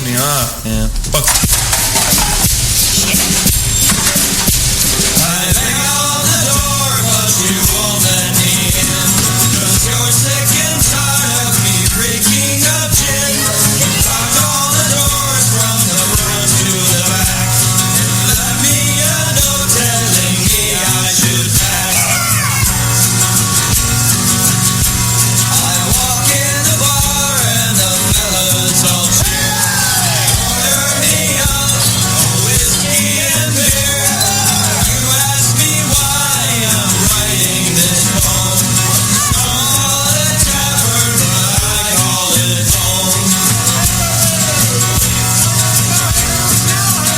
pissing me off. Yeah. Fuck. I bang on the door, but you won't let me in. 'Cause you're sick and tired of me reeking of gin. Locked all the doors from the front to the back. And left me a note telling me I should pack. I walk in the bar and the fellas all cheer. Order me up a whiskey and beer. You ask me why I'm writing this poem. Call it tavern, but I call it home.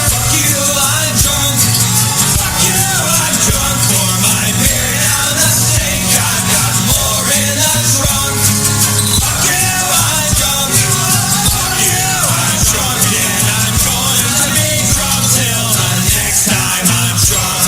Fuck you, I'm drunk. Fuck you, I'm drunk for my beer down the sink. I've got more in the trunk. Fuck you, I'm drunk. Fuck you, I'm drunk, and I'm going to be drunk till the next time I'm drunk.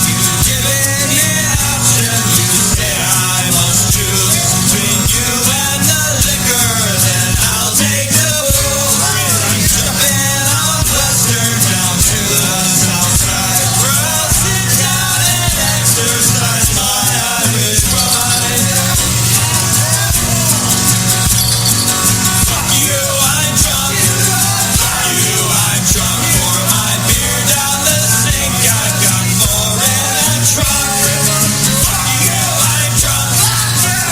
You've given me an option, you said I must choose between you and the liquor, then I'll take the booze. I'm jumping off Western down to the south side, where I'll sit down and exercise my Irish mind. Fuck you, I'm drunk. Fuck you, I'm drunk for my beer down the sink. I've got more in the trunk. Fuck you, I'm drunk.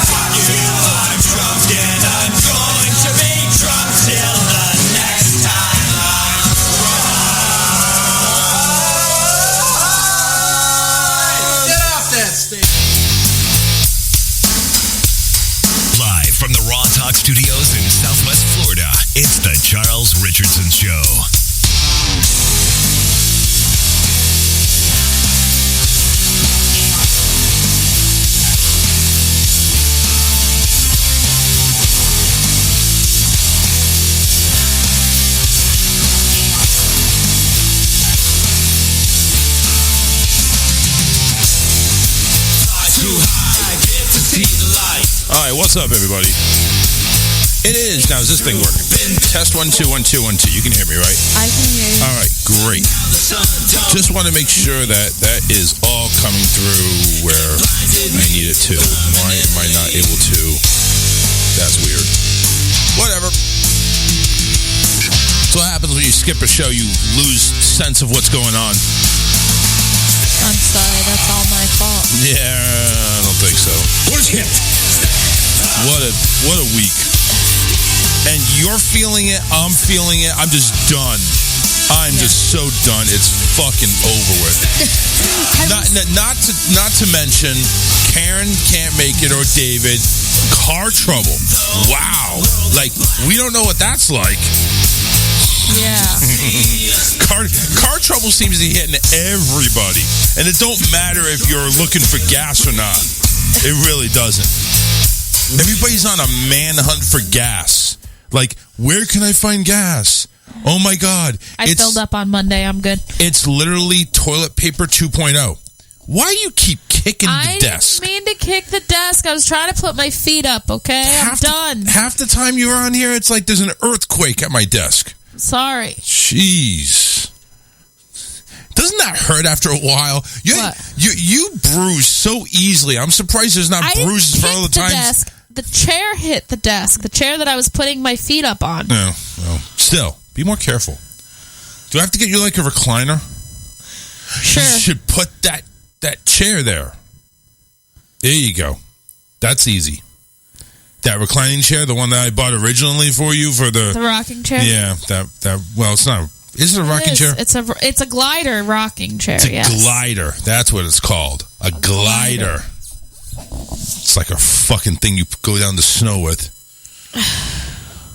Fuck you, I'm drunk, and I'm going to be drunk till the next time I'm drunk. Get off that stage. Live from the Raw Talk Studios in Southwest Florida, it's the Charles Richardson Show. Too high, get to see the light. All right, what's up, everybody? It is. Now, is this thing working? Test 1 2 1 2 1 2. You can hear me, right? I can hear you. All right, great. Just want to make sure that that is all coming through where I need it to. Why am I not able to? That's weird. Whatever. That's what happens when you skip a show. You lose sense of what's going on. I'm sorry, that's all my fault. Yeah, I don't think so. Bullshit. What a week. And you're feeling it, I'm feeling it. I'm just done. I'm just so done. It's fucking over with. Not to mention, Karen can't make it, or David. Car trouble. Wow. Like, we don't know what that's like. Yeah. Car trouble seems to be hitting everybody. And it don't matter if you're looking for gas or not. It really doesn't. Everybody's on a manhunt for gas. Like, where can I find gas? Oh my God. I filled up on Monday. I'm good. It's literally toilet paper 2.0. Why do you keep kicking the desk? I didn't mean to kick the desk. I was trying to put my feet up, okay? I'm done. Half the time you're on here, it's like there's an earthquake at my desk. Sorry. Jeez. Doesn't that hurt after a while? You bruise so easily. I'm surprised there's not bruises for all the time. The chair hit the desk. The chair that I was putting my feet up on. No. Still, be more careful. Do I have to get you like a recliner? Sure. You should put that chair there. There you go. That's easy. That reclining chair, the one that I bought originally for you for the rocking chair. Yeah, that. Well, it's not. Is it a rocking chair? It's a glider rocking chair. It's a glider. That's what it's called. A glider. It's like a fucking thing you go down the snow with.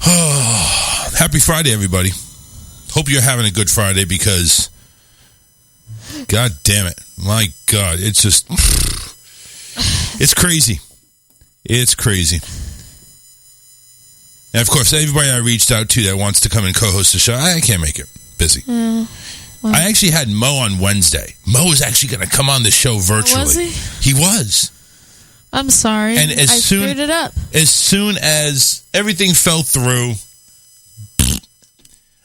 Oh, happy Friday, everybody. Hope you're having a good Friday because, God damn it, my God, it's just, it's crazy. It's crazy. And of course, everybody I reached out to that wants to come and co-host the show, I can't make it. Busy. Well. I actually had Mo on Wednesday. Mo was actually going to come on the show virtually. Was he? He was. I'm sorry. And I screwed it up. As soon as everything fell through,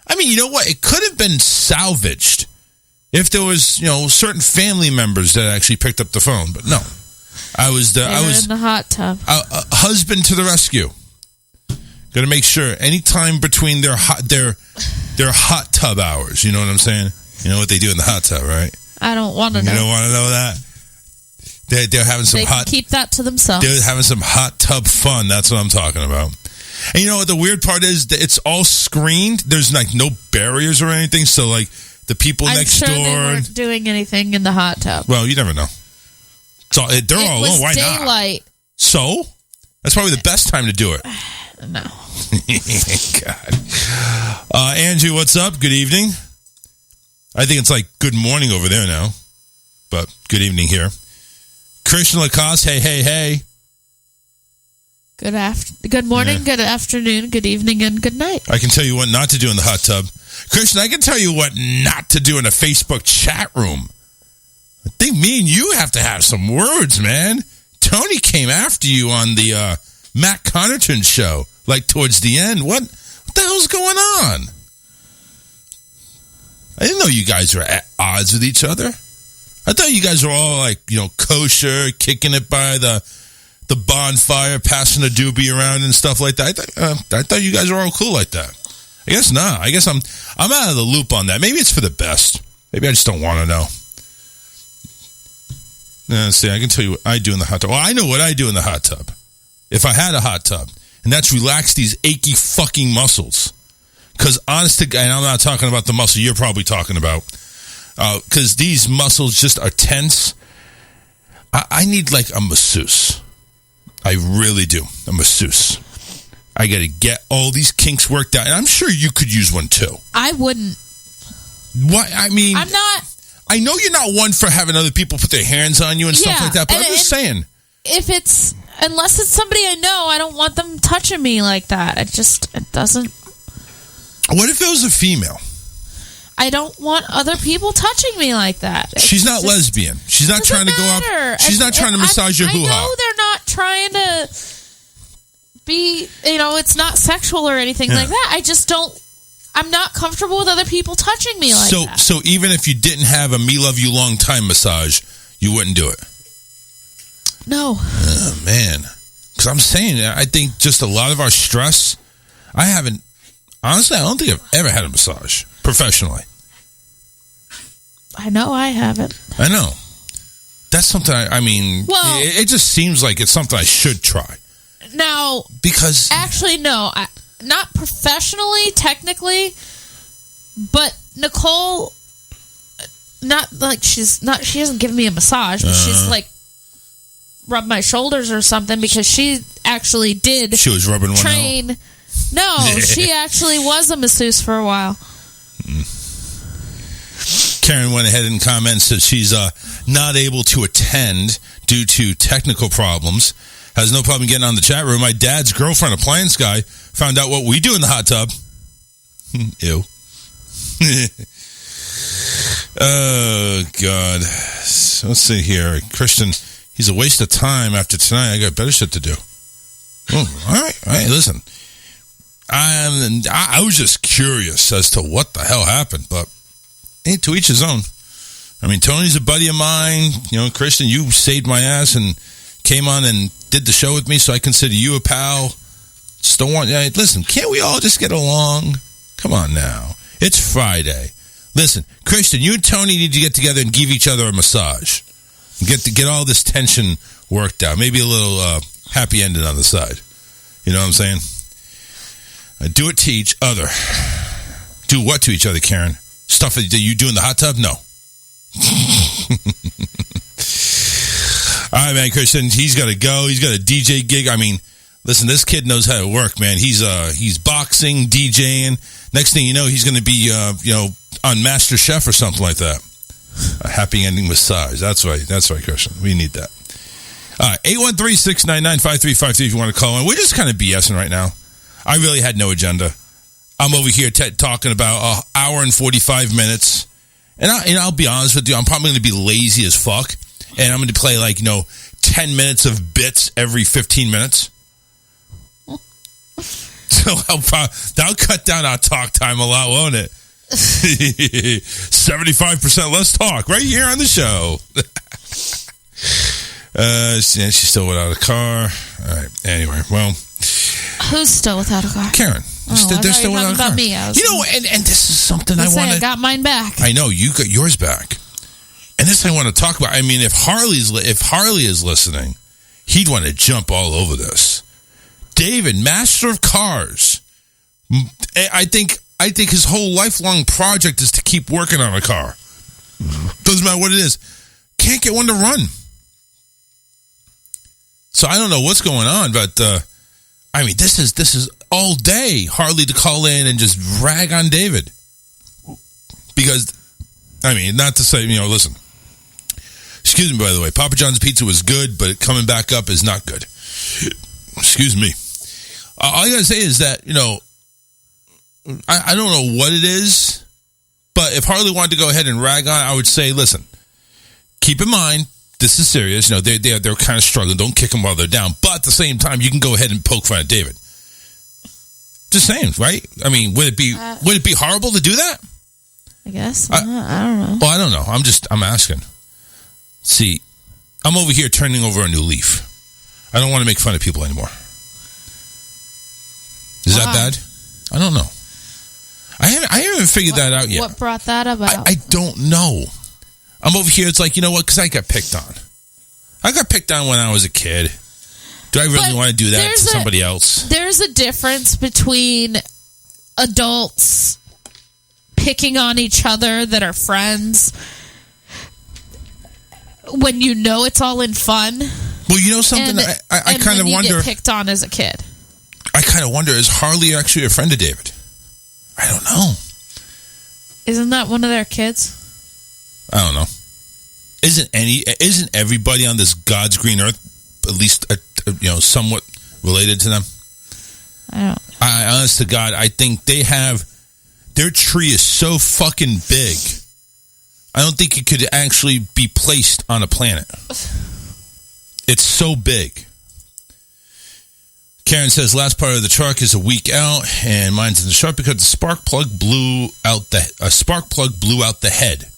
I mean, you know what? It could have been salvaged if there was, certain family members that actually picked up the phone. But no, I was in the hot tub. Husband to the rescue. Got to make sure anytime between their hot tub hours. You know what I'm saying? You know what they do in the hot tub, right? I don't want to know. You don't want to know that? They're having some they can keep that to themselves. They're having some hot tub fun. That's what I'm talking about. And you know what the weird part is? That it's all screened. There's like no barriers or anything. So like the people next door, they weren't doing anything in the hot tub. Well, you never know. So they're all alone. Why daylight. not? So that's probably the best time to do it. No. God. Andrew, what's up? Good evening. I think it's like good morning over there now, but good evening here. Christian Lacoste, hey. Good morning, Good afternoon, good evening, and good night. I can tell you what not to do in the hot tub. Christian, I can tell you what not to do in a Facebook chat room. I think me and you have to have some words, man. Tony came after you on the Matt Connaughton show, like towards the end. What the hell's going on? I didn't know you guys were at odds with each other. I thought you guys were all like, kosher, kicking it by the bonfire, passing a doobie around and stuff like that. I thought you guys were all cool like that. I guess not. I guess I'm out of the loop on that. Maybe it's for the best. Maybe I just don't want to know. See, I can tell you what I do in the hot tub. Well, I know what I do in the hot tub. If I had a hot tub, and that's relax these achy fucking muscles. Because honest to God, and I'm not talking about the muscle you're probably talking about, because these muscles just are tense. I need like a masseuse. I really do. A masseuse. I got to get all these kinks worked out. And I'm sure you could use one too. I wouldn't. What? I mean, I'm not. I know you're not one for having other people put their hands on you and stuff like that, but I'm just saying. Unless it's somebody I know, I don't want them touching me like that. It doesn't. What if it was a female? I don't want other people touching me like that. She's not lesbian. She's not trying to go up. She's not trying to massage your hoo-ha. I know they're not trying to be, it's not sexual or anything like that. I just don't. I'm not comfortable with other people touching me like that. So even if you didn't have a me love you long time massage, you wouldn't do it? No. Oh, man. Because I'm saying, I think just a lot of our stress, honestly, I don't think I've ever had a massage professionally. I know I haven't. I know. That's something it just seems like it's something I should try. Now, because actually, no, not professionally, technically, but Nicole, she hasn't given me a massage, but she's like rubbed my shoulders or something because she actually did. She was rubbing one out. No, she actually was a masseuse for a while. Karen went ahead and commented that she's not able to attend due to technical problems. Has no problem getting on the chat room. My dad's girlfriend, appliance guy, found out what we do in the hot tub. Ew. Oh, God. Let's see here. Christian, he's a waste of time after tonight. I got better shit to do. Oh, all right. Listen. I was just curious as to what the hell happened, but hey, to each his own. I mean, Tony's a buddy of mine. Christian, you saved my ass and came on and did the show with me, so I consider you a pal. Just don't want... Listen, can't we all just get along? Come on now. It's Friday. Listen, Christian, you and Tony need to get together and give each other a massage. Get all this tension worked out. Maybe a little happy ending on the side. You know what I'm saying? Do it to each other. Do what to each other, Karen? Stuff that you do in the hot tub? No. All right, man, Christian, he's got to go. He's got a DJ gig. I mean, listen, this kid knows how to work, man. He's boxing, DJing. Next thing you know, he's going to be, on Master Chef or something like that. A happy ending massage. That's right, Christian. We need that. All right, 813-699-5353 if you want to call in. We're just kind of BSing right now. I really had no agenda. I'm over here talking about an hour and 45 minutes. And I'll be honest with you, I'm probably going to be lazy as fuck. And I'm going to play 10 10 minutes of bits every 15 minutes. So that'll cut down our talk time a lot, won't it? 75% less talk right here on the show. She's still without a car. All right. Anyway, well, who's still without a car? Karen. They're still without a car. Me. And this is something I want to. I got mine back. I know you got yours back, and this I want to talk about. I mean, if Harley is listening, he'd want to jump all over this. David, master of cars. I think his whole lifelong project is to keep working on a car. Doesn't matter what it is. Can't get one to run. So I don't know what's going on, but I mean, this is all day Harley to call in and just rag on David. Because, I mean, not to say, listen. Excuse me, by the way. Papa John's pizza was good, but coming back up is not good. Excuse me. All I got to say is that, I don't know what it is, but if Harley wanted to go ahead and rag on, I would say, listen, keep in mind, this is serious. They're kind of struggling. Don't kick them while they're down. But at the same time, you can go ahead and poke fun at David. Just saying, right? I mean, would it be horrible to do that? I guess. I don't know. Well, I don't know. I'm asking. See, I'm over here turning over a new leaf. I don't want to make fun of people anymore. Is that bad? I don't know. I haven't figured that out yet. What brought that about? I don't know. I'm over here. It's like, you know what? Because I got picked on. I got picked on when I was a kid. Do I really want to do that to somebody else? There's a difference between adults picking on each other that are friends when you know it's all in fun. Well, you know something? I kind of wonder. You get picked on as a kid. I kind of wonder, is Harley actually a friend of David? I don't know. Isn't that one of their kids? I don't know. Isn't everybody on this God's green earth at least somewhat related to them? Honest to God, I think their tree is so fucking big. I don't think it could actually be placed on a planet. It's so big. Karen says last part of the truck is a week out, and mine's in the shop because the spark plug blew out the head.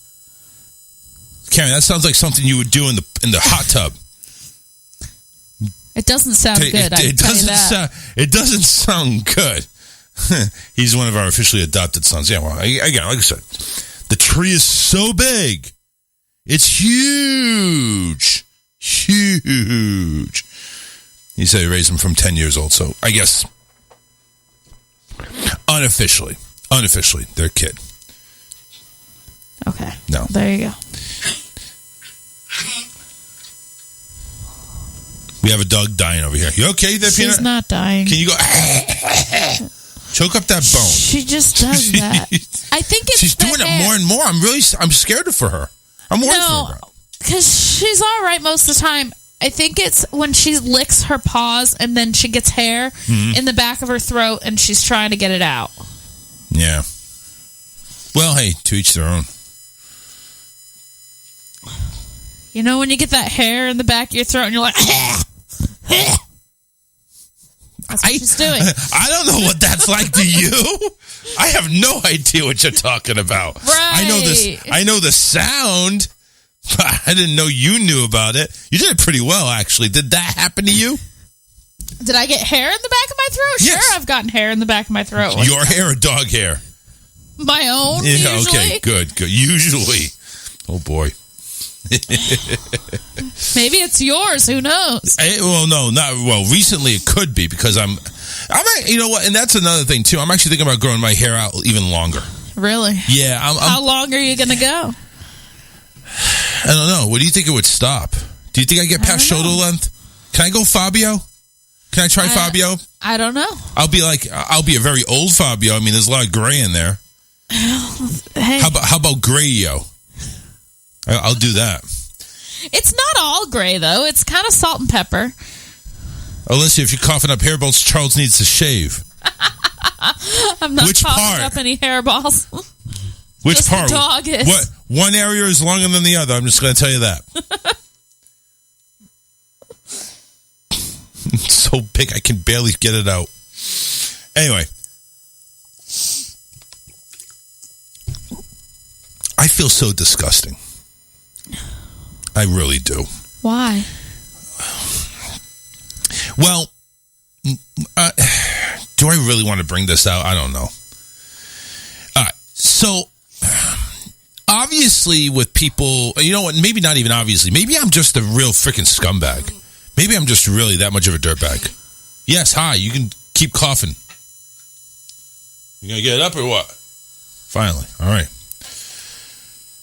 Karen, that sounds like something you would do in the hot tub. It doesn't sound good. It doesn't sound good. He's one of our officially adopted sons. Yeah, well, again, like I said, the tree is so big. It's huge. Huge. He said he raised him from 10 years old, so I guess unofficially, their kid. Okay. No. There you go. We have a dog dying over here. You okay there, Peanut? She's not dying. Can you go choke up that bone? She just does that. I think it's she's doing it more and more. I'm scared for her. I'm worried for her. Because she's all right most of the time. I think it's when she licks her paws and then she gets hair in the back of her throat and she's trying to get it out. Yeah. Well, hey, to each their own. You know when you get that hair in the back of your throat and you're like, that's what she's doing. I don't know what that's like to you. I have no idea what you're talking about. Right. I know the sound. I didn't know you knew about it. You did it pretty well, actually. Did that happen to you? Did I get hair in the back of my throat? Yes. Sure, I've gotten hair in the back of my throat. Your hair or dog hair? My own, yeah, usually. Okay, good. Usually. Oh, boy. Maybe it's yours. Who knows? Recently it could be because I'm you know what? And that's another thing, too. I'm actually thinking about growing my hair out even longer. Really? Yeah. How long are you going to go? I don't know. What do you think it would stop? Do you think I get past shoulder length? Can I go Fabio? Can I try Fabio? I don't know. I'll be a very old Fabio. I mean, there's a lot of gray in there. Hey. How about Grayo? I'll do that. It's not all gray, though. It's kind of salt and pepper. Alyssa, if you're coughing up hairballs, Charles needs to shave. I'm not coughing up any hairballs. Which just part? The dog is. What? One area is longer than the other. I'm just going to tell you that. It's so big I can barely get it out. Anyway. I feel so disgusting. I really do. Why? Well, do I really want to bring this out? I don't know. All right. So, obviously with people, you know what, maybe not even obviously. Maybe I'm just a real freaking scumbag. Maybe I'm just really that much of a dirtbag. Yes, hi. You can keep coughing. You going to get it up or what? Finally. All right.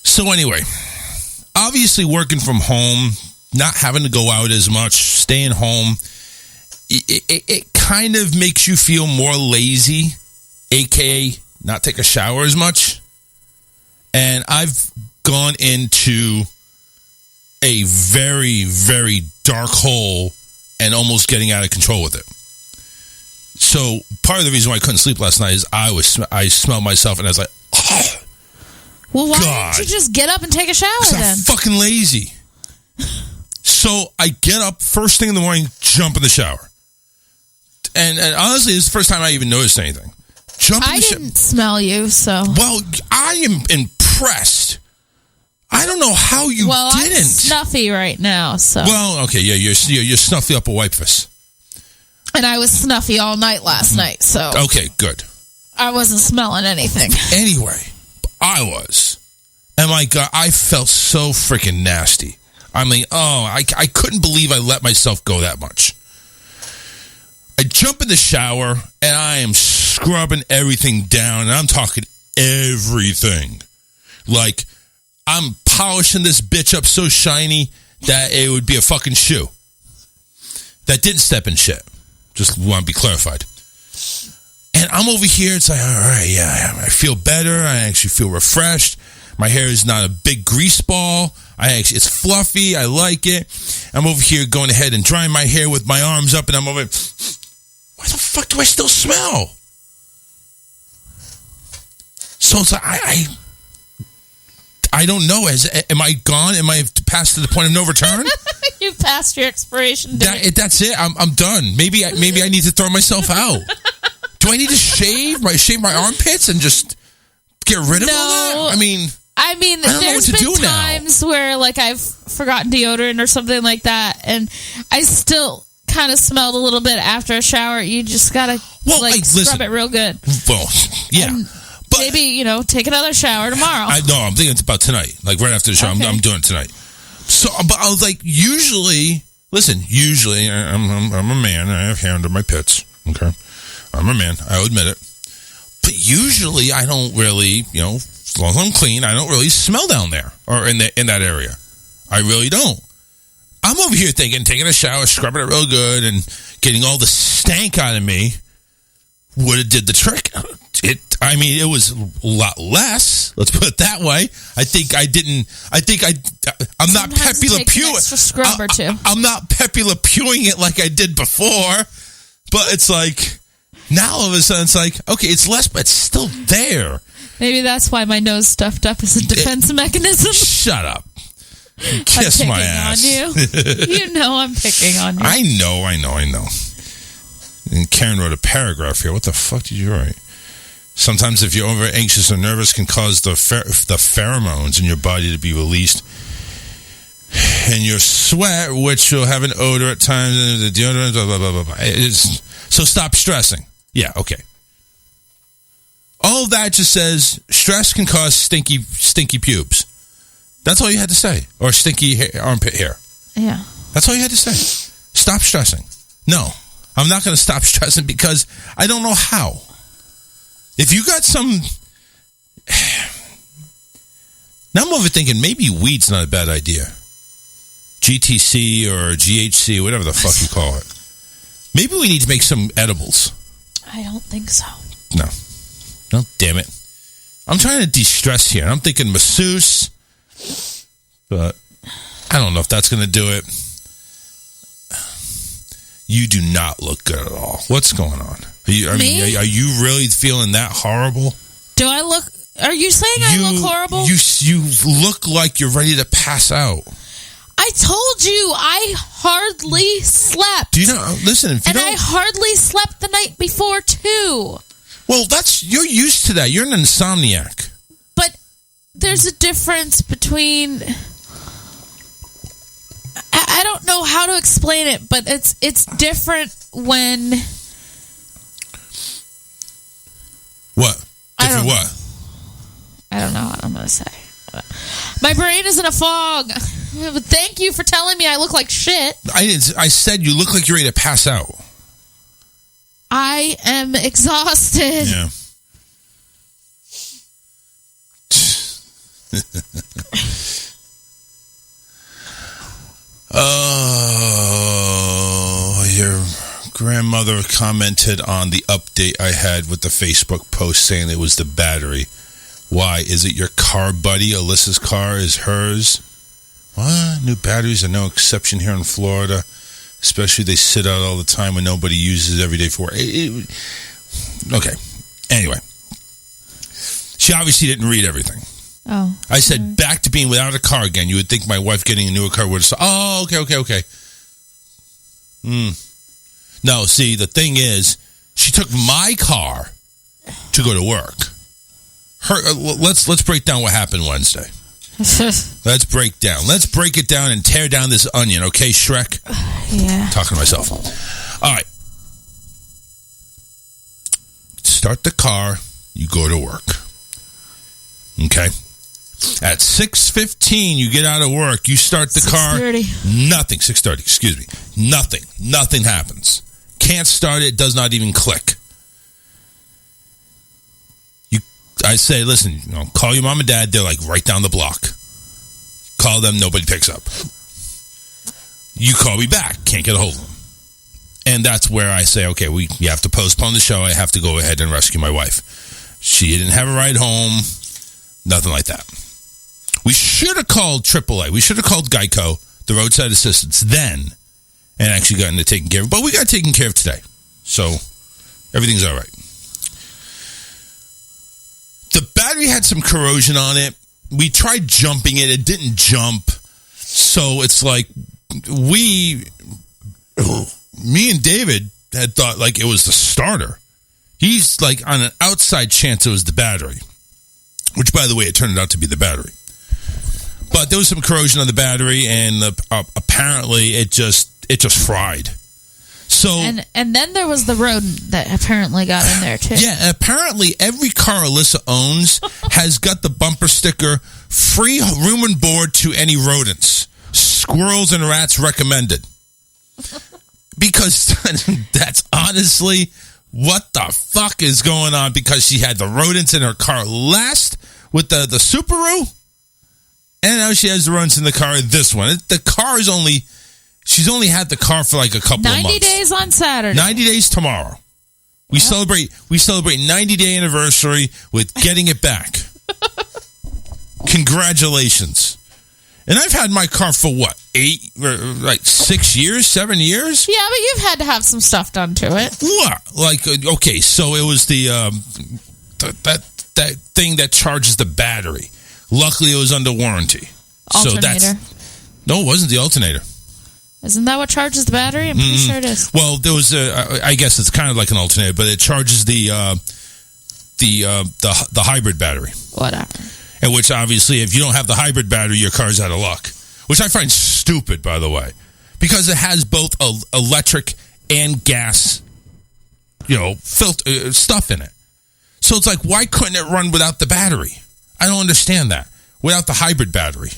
So anyway, obviously working from home, not having to go out as much, staying home, it kind of makes you feel more lazy, a.k.a. not take a shower as much. And I've gone into a very, very dark hole and almost getting out of control with it. So part of the reason why I couldn't sleep last night is I smelled myself and I was like, oh. Well, why God. didn't you just get up and take a shower then? I'm fucking lazy. So I get up first thing in the morning, jump in the shower. And honestly, this is the first time I even noticed anything. I didn't smell you, so. Well, I am impressed. I don't know how you didn't. I'm snuffy right now, so. Well, okay, yeah, you're snuffy up a wipefus. And I was snuffy all night last night, so. Okay, good. I wasn't smelling anything. Anyway, I was. And my God, I felt so freaking nasty. I mean, I couldn't believe I let myself go that much. I jump in the shower, and I am scrubbing everything down, and I'm talking everything. Like, I'm polishing this bitch up so shiny that it would be a fucking shoe. That didn't step in shit. Just want to be clarified. And I'm over here, it's like, all right, yeah, I feel better. I actually feel refreshed. My hair is not a big grease ball. It's fluffy. I like it. I'm over here going ahead and drying my hair with my arms up, and I'm over. Why the fuck do I still smell? So it's like I don't know. Am I gone? Am I past to the point of no return? You passed your expiration date. That's it. I'm done. Maybe I need to throw myself out. Do I need to shave my armpits and just get rid of all that? I mean, there's been times where like I've forgotten deodorant or something like that, and I still kind of smelled a little bit after a shower. You just gotta scrub it real good. Well, yeah. And maybe take another shower tomorrow. I'm thinking it's about tonight. Like right after the shower, okay. I'm doing it tonight. So, but I was like, usually I'm a man. I have hair under my pits. Okay, I'm a man. I'll admit it. But usually, I don't really, as long as I'm clean, I don't really smell down there or in that area. I really don't. I'm over here thinking, taking a shower, scrubbing it real good, and getting all the stank out of me would have did the trick. It was a lot less. Let's put it that way. I'm not Pepe Le Pew. I'm not Pepe Le Pewing it like I did before. But it's like, now all of a sudden it's like, okay, it's less, but it's still there. Maybe that's why my nose stuffed up is a defense mechanism. Shut up. Kiss my ass. On you. You know I'm picking on you. I know. And Karen wrote a paragraph here. What the fuck did you write? Sometimes if you're over anxious or nervous can cause the pheromones in your body to be released. And your sweat, which will have an odor at times, the deodorant, blah, blah, blah, blah, blah. So stop stressing. Yeah, okay. All of that just says stress can cause stinky pubes. That's all you had to say. Or stinky armpit hair. Yeah. That's all you had to say. Stop stressing. No, I'm not going to stop stressing because I don't know how. If you got some... Now I'm overthinking, maybe weed's not a bad idea. GTC or GHC, whatever the fuck you call it. Maybe we need to make some edibles. I don't think so. No, damn it. I'm trying to de-stress here. I'm thinking masseuse, but I don't know if that's going to do it. You do not look good at all. What's going on? Are you really feeling that horrible? Do I look... Are you saying I look horrible? You look like you're ready to pass out. I told you I hardly slept. Do you know? Listen, if you I hardly slept the night before too. Well, you're used to that. You're an insomniac. But there's a difference between. I don't know how to explain it, but it's different when. What? Different what? I don't know what I'm going to say. My brain is in a fog. Thank you for telling me I look like shit. I said you look like you're ready to pass out. I am exhausted. Yeah. Oh, your grandmother commented on the update I had with the Facebook post saying it was the battery. Why? Is it your car, buddy? Alyssa's car is hers? What? New batteries are no exception here in Florida. Especially they sit out all the time when nobody uses it every day for it. Okay. Anyway. She obviously didn't read everything. Oh. I said back to being without a car again. You would think my wife getting a newer car would have said, oh, okay. No, see, the thing is, she took my car to go to work. Let's break down what happened Wednesday. Let's break it down and tear down this onion, okay, Shrek? Yeah. Talking to myself. All right. Start the car, you go to work. Okay? At 6:15, you get out of work, you start the car. 6:30. Nothing. 6:30, excuse me. Nothing happens. Can't start it, does not even click. I say, listen, call your mom and dad. They're like right down the block. Call them, nobody picks up. You call me back, can't get a hold of them. And that's where I say, okay, we have to postpone the show. I have to go ahead and rescue my wife. She didn't have a ride home. Nothing like that. We should have called AAA. We should have called Geico, the roadside assistance, then, and actually gotten it taken care of. But we got taken care of today. So everything's all right. The battery had some corrosion on it. We tried jumping it. It didn't jump. So it's like me and David had thought like it was the starter. He's like on an outside chance it was the battery. Which, by the way, it turned out to be the battery. But there was some corrosion on the battery, and apparently it just fried. So and then there was the rodent that apparently got in there too. Yeah, apparently every car Alyssa owns has got the bumper sticker, free room and board to any rodents. Squirrels and rats recommended. Because that's honestly what the fuck is going on, because she had the rodents in her car last with the Subaru, and now she has the rodents in the car this one. The car is she's only had the car for like a couple of months. 90 days on Saturday. 90 days tomorrow. We celebrate 90-day anniversary with getting it back. Congratulations. And I've had my car for what? 6 years, 7 years? Yeah, but you've had to have some stuff done to it. What? Like, okay, so it was that thing that charges the battery. Luckily, it was under warranty. Alternator. No, it wasn't the alternator. Isn't that what charges the battery? I'm pretty sure it is. Well, there was I guess it's kind of like an alternator, but it charges the hybrid battery. Whatever. And which, obviously, if you don't have the hybrid battery, your car's out of luck. Which I find stupid, by the way. Because it has both electric and gas, stuff in it. So it's like, why couldn't it run without the battery? I don't understand that. Without the hybrid battery.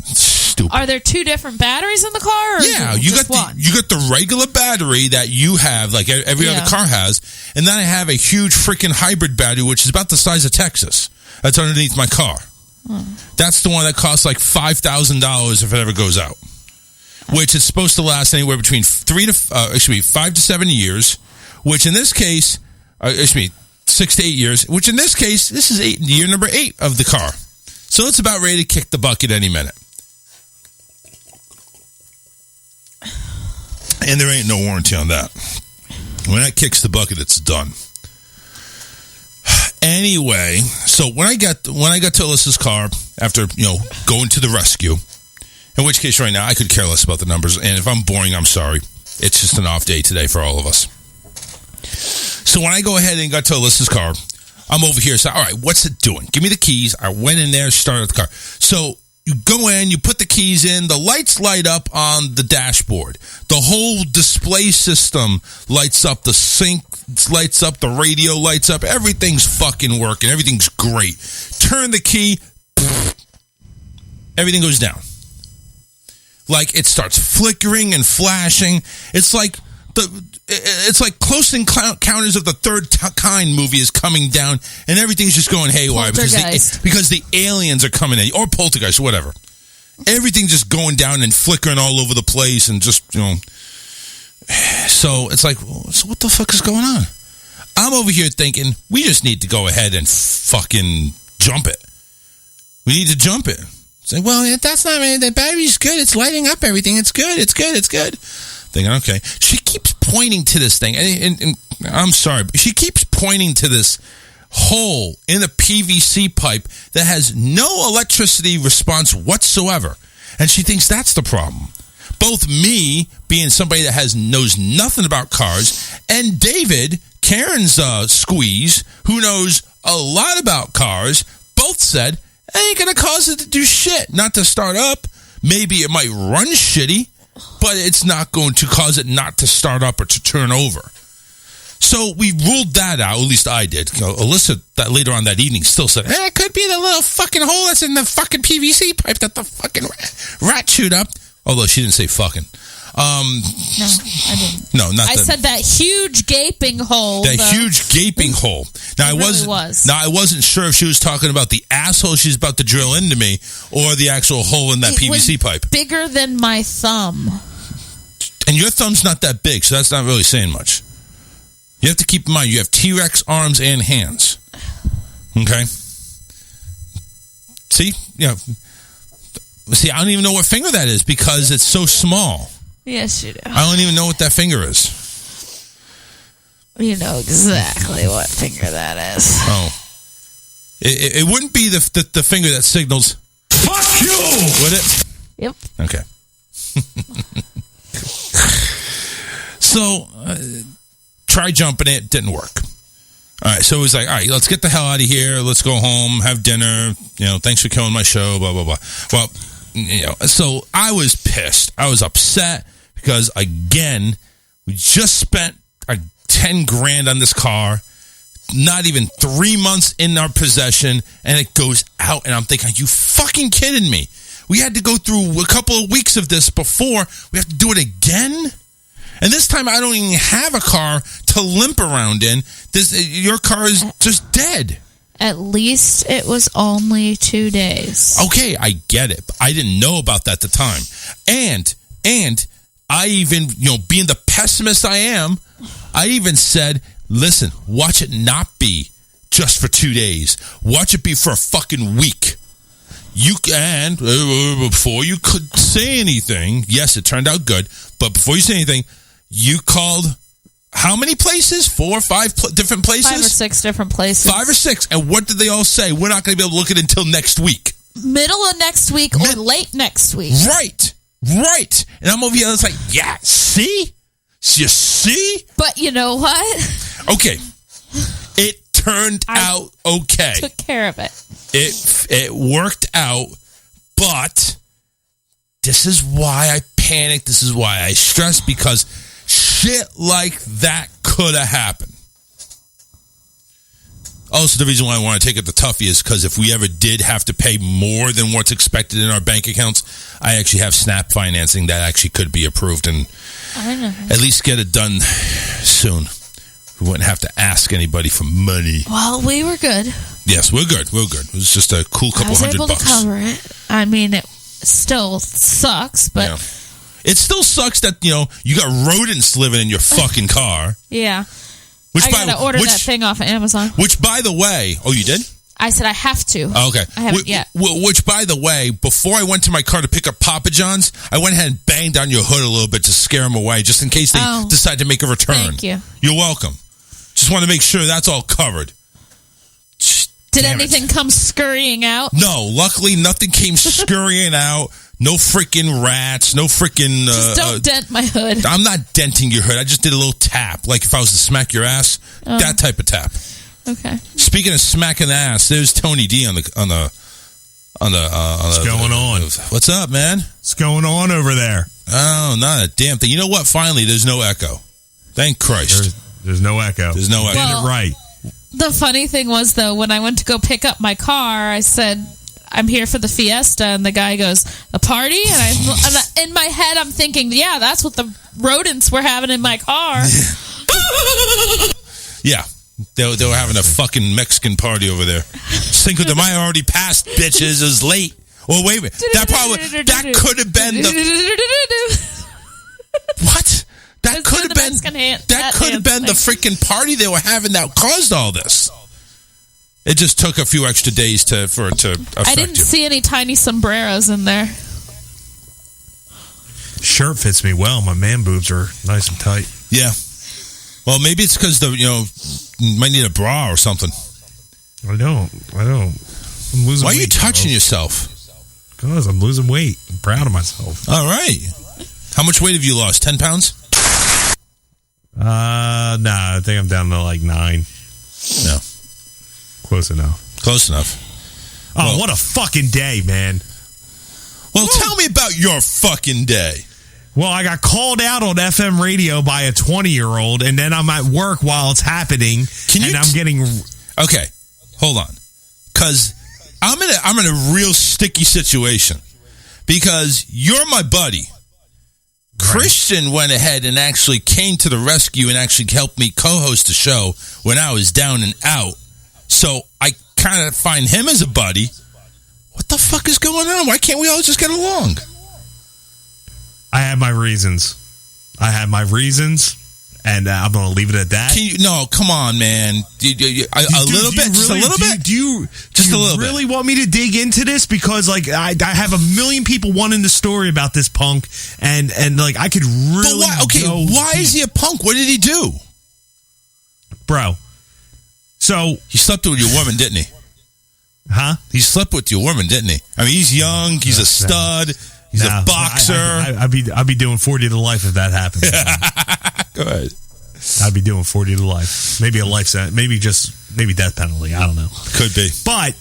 It's stupid. Are there two different batteries in the car? Or yeah, you got the regular battery that you have, like every other car has. And then I have a huge freaking hybrid battery, which is about the size of Texas. That's underneath my car. That's the one that costs like $5,000 if it ever goes out. Which is supposed to last anywhere between 5 to 7 years. Which in this case, 6 to 8 years. Which in this case, this is year number 8 of the car. So it's about ready to kick the bucket any minute. And there ain't no warranty on that. When that kicks the bucket, it's done. Anyway, so when I got to Alyssa's car after, going to the rescue, In which case, right now, I could care less about the numbers. And if I'm boring, I'm sorry. It's just an off day today for all of us. So when I go ahead and got to Alyssa's car, I'm over here. So, all right, what's it doing? Give me the keys. I went in there, started the car. So you go in, you put the keys in, the lights light up on the dashboard. The whole display system lights up, the sync lights up, the radio lights up. Everything's fucking working. Everything's great. Turn the key, everything goes down. Like it starts flickering and flashing. It's like Close Encounters of the Third Kind movie is coming down, and everything's just going haywire because the aliens are coming in, or Poltergeist, or whatever. Everything just going down and flickering all over the place, and just So it's like, so what the fuck is going on? I'm over here thinking we just need to go ahead and fucking jump it. We need to jump it. Say, well, that's not really, the battery's good. It's lighting up everything. It's good. Thinking, okay. She keeps pointing to this thing, and I'm sorry, but she keeps pointing to this hole in the PVC pipe that has no electricity response whatsoever, and she thinks that's the problem. Both me, being somebody that knows nothing about cars, and David, Karen's squeeze, who knows a lot about cars, both said, ain't gonna cause it to do shit. Not to start up. Maybe it might run shitty, but it's not going to cause it not to start up or to turn over. So we ruled that out. At least I did. Alyssa, that later on that evening, still said, it could be the little fucking hole that's in the fucking PVC pipe that the fucking rat chewed up. Although she didn't say fucking. No, I didn't. No, not I said that huge gaping hole. That huge gaping hole. Now, I wasn't sure if she was talking about the asshole she's about to drill into me or the actual hole in that PVC pipe. Bigger than my thumb. And your thumb's not that big, so that's not really saying much. You have to keep in mind, you have T-Rex arms and hands. Okay? See? See, I don't even know what finger that is because it's so small. Yes, you do. I don't even know what that finger is. You know exactly what finger that is. Oh. It wouldn't be the finger that signals, fuck you! Would it? Yep. Okay. So, try jumping it. Didn't work. All right, so it was like, all right, let's get the hell out of here. Let's go home, have dinner. Thanks for killing my show, blah, blah, blah. Well, so I was pissed. I was upset because, again, we just spent $10,000 on this car, not even 3 months in our possession, and it goes out, and I'm thinking, are you fucking kidding me? We had to go through a couple of weeks of this before. We have to do it again? And this time, I don't even have a car to limp around in. Your car is just dead. At least it was only 2 days. Okay, I get it. But I didn't know about that at the time. And I even, being the pessimist I am, I even said, listen, watch it not be just for 2 days. Watch it be for a fucking week. Before you could say anything, yes, it turned out good, but before you say anything, you called how many places? 4 or 5 different places? 5 or 6 different places. 5 or 6. And what did they all say? We're not going to be able to look at it until next week. Middle of next week or late next week. Right. And I'm over here, it's like, yeah, see? You see? But you know what? Okay. It turned out okay. Took care of it. It worked out, but this is why I panicked. This is why I stressed, because shit like that could have happened. Also, the reason why I want to take it the toughie is because if we ever did have to pay more than what's expected in our bank accounts, I actually have SNAP financing that actually could be approved and at least get it done soon. We wouldn't have to ask anybody for money. Well, we were good. Yes, we're good. It was just a cool couple $100. I was able to cover it. I mean, it still sucks, but... Yeah. It still sucks that, you got rodents living in your fucking car. Yeah. I got to order that thing off of Amazon. Which, by the way... Oh, you did? I said I have to. Oh, okay. I haven't yet. Which, by the way, before I went to my car to pick up Papa John's, I went ahead and banged on your hood a little bit to scare them away, just in case they decide to make a return. Thank you. You're welcome. Just want to make sure that's all covered. Did anything come scurrying out? No, luckily nothing came scurrying out. No freaking rats. No freaking... just don't dent my hood. I'm not denting your hood. I just did a little tap. Like if I was to smack your ass. That type of tap. Okay. Speaking of smacking the ass, there's Tony D on the What's going on? What's up, man? What's going on over there? Oh, not a damn thing. You know what? Finally, there's no echo. Thank Christ. There's no echo. There's no echo. Well, Did it right. The funny thing was, though, when I went to go pick up my car, I said, I'm here for the fiesta, and the guy goes, a party? And in my head, I'm thinking, yeah, that's what the rodents were having in my car. Yeah. They were having a fucking Mexican party over there. Cinco de Mayo already passed, bitches. It was late. Well, wait a minute. That could have been the... What? That could have been the freaking party they were having that caused all this. It just took a few extra days for it to affect I didn't see any tiny sombreros in there. Shirt fits me well. My man boobs are nice and tight. Yeah. Well, maybe it's because you might need a bra or something. I don't. I'm losing weight. Why are you touching yourself? Because I'm losing weight. I'm proud of myself. All right. How much weight have you lost? 10 pounds? Nah, I think I'm down to like 9. No. Close enough. Close enough. Oh, well, what a fucking day, man. Well, tell me about your fucking day. Well, I got called out on FM radio by a 20-year-old, and then I'm at work while it's happening, I'm getting... Okay, hold on. Because I'm in a real sticky situation. Because you're my buddy. Christian went ahead and actually came to the rescue and actually helped me co-host the show when I was down and out. So I kind of find him as a buddy. What the fuck is going on? Why can't we all just get along? I have my reasons. And I'm going to leave it at that. No, come on, man. A little bit. Do you really want me to dig into this? Because like I have a million people wanting the story about this punk, and like I could really. But why is he a punk? What did he do, bro? So he slept with your woman, didn't he? Huh? He slept with your woman, didn't he? I mean, he's young. He's a stud. He's a boxer. I'd be doing 40 to life if that happened. Go ahead. I'd be doing 40 to life. Maybe a life sentence. Maybe death penalty. I don't know. Could be. But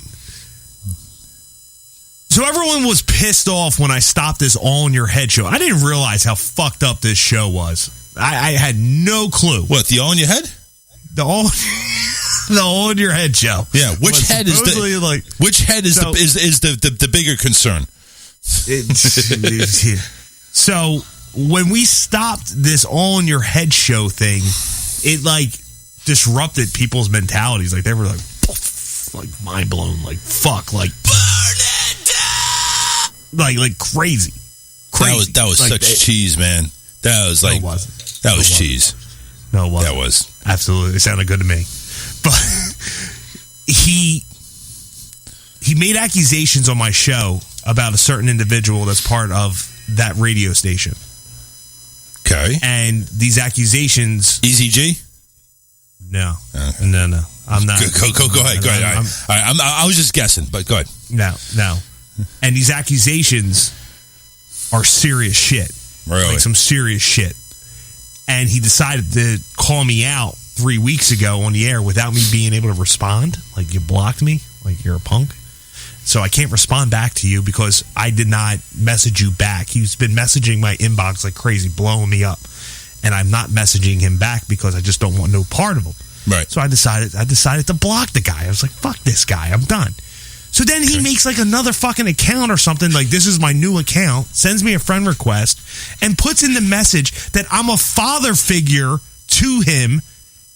so everyone was pissed off when I stopped this All in Your Head show. I didn't realize how fucked up this show was. I had no clue. What, the All in Your Head? The All in Your Head show. Yeah. Which head is the bigger concern? So when we stopped this All in Your Head show thing, it like disrupted people's mentalities. Like they were like mind blown, like fuck, like burn it down! like crazy. That was like such cheese, man. That was like that was cheese. No, it wasn't. That was absolutely. It sounded good to me, but he made accusations on my show about a certain individual that's part of that radio station. Okay. And these accusations... Easy G? No. Okay. No. I'm not... Go ahead. Go ahead. I was just guessing, but go ahead. No. And these accusations are serious shit. Really? Like some serious shit. And he decided to call me out 3 weeks ago on the air without me being able to respond. Like, you blocked me. Like, you're a punk. So I can't respond back to you because I did not message you back. He's been messaging my inbox like crazy, blowing me up. And I'm not messaging him back because I just don't want no part of him. Right. So I decided to block the guy. I was like, fuck this guy. I'm done. So then he makes like another fucking account or something. Like, this is my new account. Sends me a friend request and puts in the message that I'm a father figure to him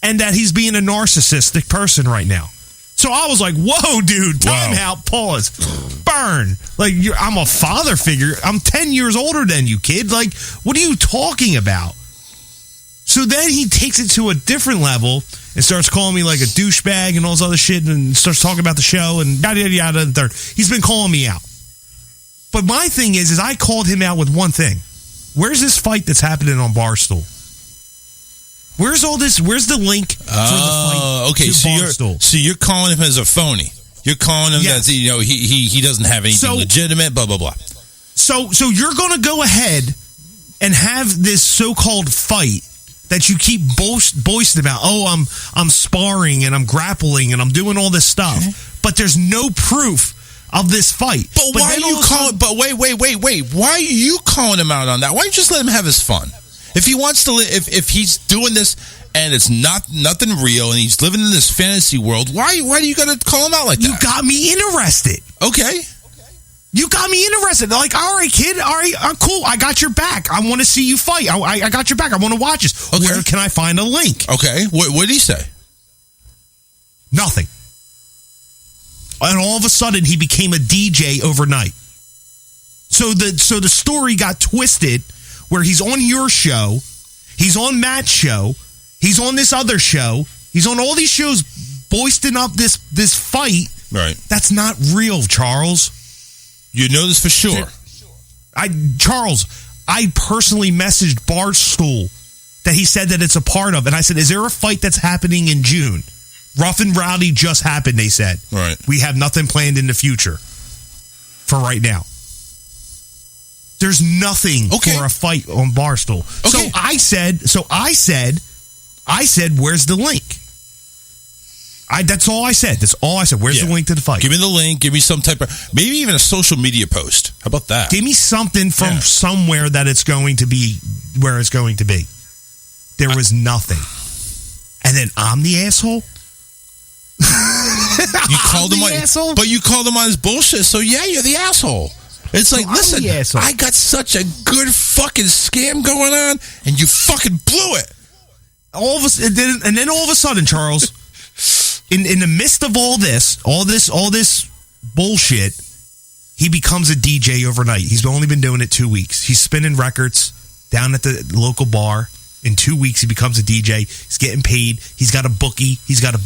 and that he's being a narcissistic person right now. So I was like, whoa, dude, time out, pause, burn. Like, I'm a father figure. I'm 10 years older than you, kid. Like, what are you talking about? So then he takes it to a different level and starts calling me like a douchebag and all this other shit and starts talking about the show and yada, yada, yada, and third. He's been calling me out. But my thing is I called him out with one thing. Where's this fight that's happening on Barstool? Where's all this? Where's the link for the fight? Okay, to Barstool? So you're calling him as a phony. You're calling him that he doesn't have anything legitimate. Blah blah blah. So you're going to go ahead and have this so-called fight that you keep boasting about. Oh, I'm sparring and I'm grappling and I'm doing all this stuff, but there's no proof of this fight. But why are you calling? But wait. Why are you calling him out on that? Why don't you just let him have his fun? If he wants to, if he's doing this and it's nothing real and he's living in this fantasy world, why do you got to call him out like that? You got me interested. Okay. You got me interested. Like, all right, kid. All right, cool. I got your back. I want to see you fight. I got your back. I want to watch this. Okay. Where can I find a link? Okay. What did he say? Nothing. And all of a sudden, he became a DJ overnight. So the story got twisted where he's on your show, he's on Matt's show, he's on this other show, he's on all these shows boasting up this fight. Right. That's not real, Charles. You know this for sure. Charles, I personally messaged Barstool that he said that it's a part of, and I said, is there a fight that's happening in June? Rough and Rowdy just happened, they said. Right. We have nothing planned in the future for right now. There's nothing for a fight on Barstool. Okay. So I said, where's the link? That's all I said. Where's the link to the fight? Give me the link. Give me some type of, maybe even a social media post. How about that? Give me something from somewhere that it's going to be where it's going to be. There was nothing. And then I'm the asshole? You called him on asshole? But you called him on his bullshit, so yeah, you're the asshole. It's like, listen, I got such a good fucking scam going on, and you fucking blew it. And then all of a sudden, Charles, in the midst of all this bullshit, he becomes a DJ overnight. He's only been doing it 2 weeks. He's spinning records down at the local bar. In 2 weeks, he becomes a DJ. He's getting paid. He's got a bookie. You got to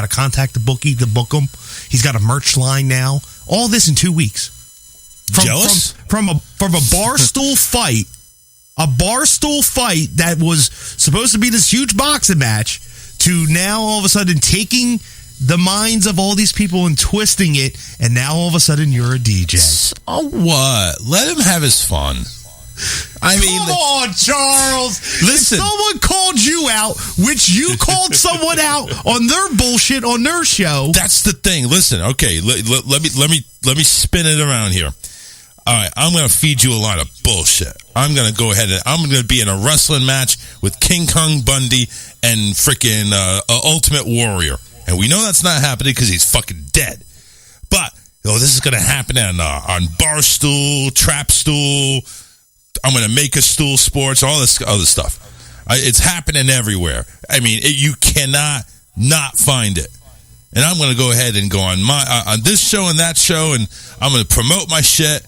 contact the bookie to book him. He's got a merch line now. All this in 2 weeks. Jealous? From a barstool fight, that was supposed to be this huge boxing match, to now all of a sudden taking the minds of all these people and twisting it, and now all of a sudden you're a DJ. So what? Let him have his fun. I mean, come on, Charles. Listen, if someone called you out, which you called someone out on their bullshit on their show. That's the thing. Listen, okay, let me spin it around here. All right, I'm going to feed you a lot of bullshit. I'm going to go ahead and I'm going to be in a wrestling match with King Kong Bundy and freaking Ultimate Warrior, and we know that's not happening because he's fucking dead. But this is going to happen on Barstool, Trap Stool. I'm going to make a stool sports, all this other stuff. It's happening everywhere. I mean, you cannot not find it. And I'm going to go ahead and go on this show and that show, and I'm going to promote my shit.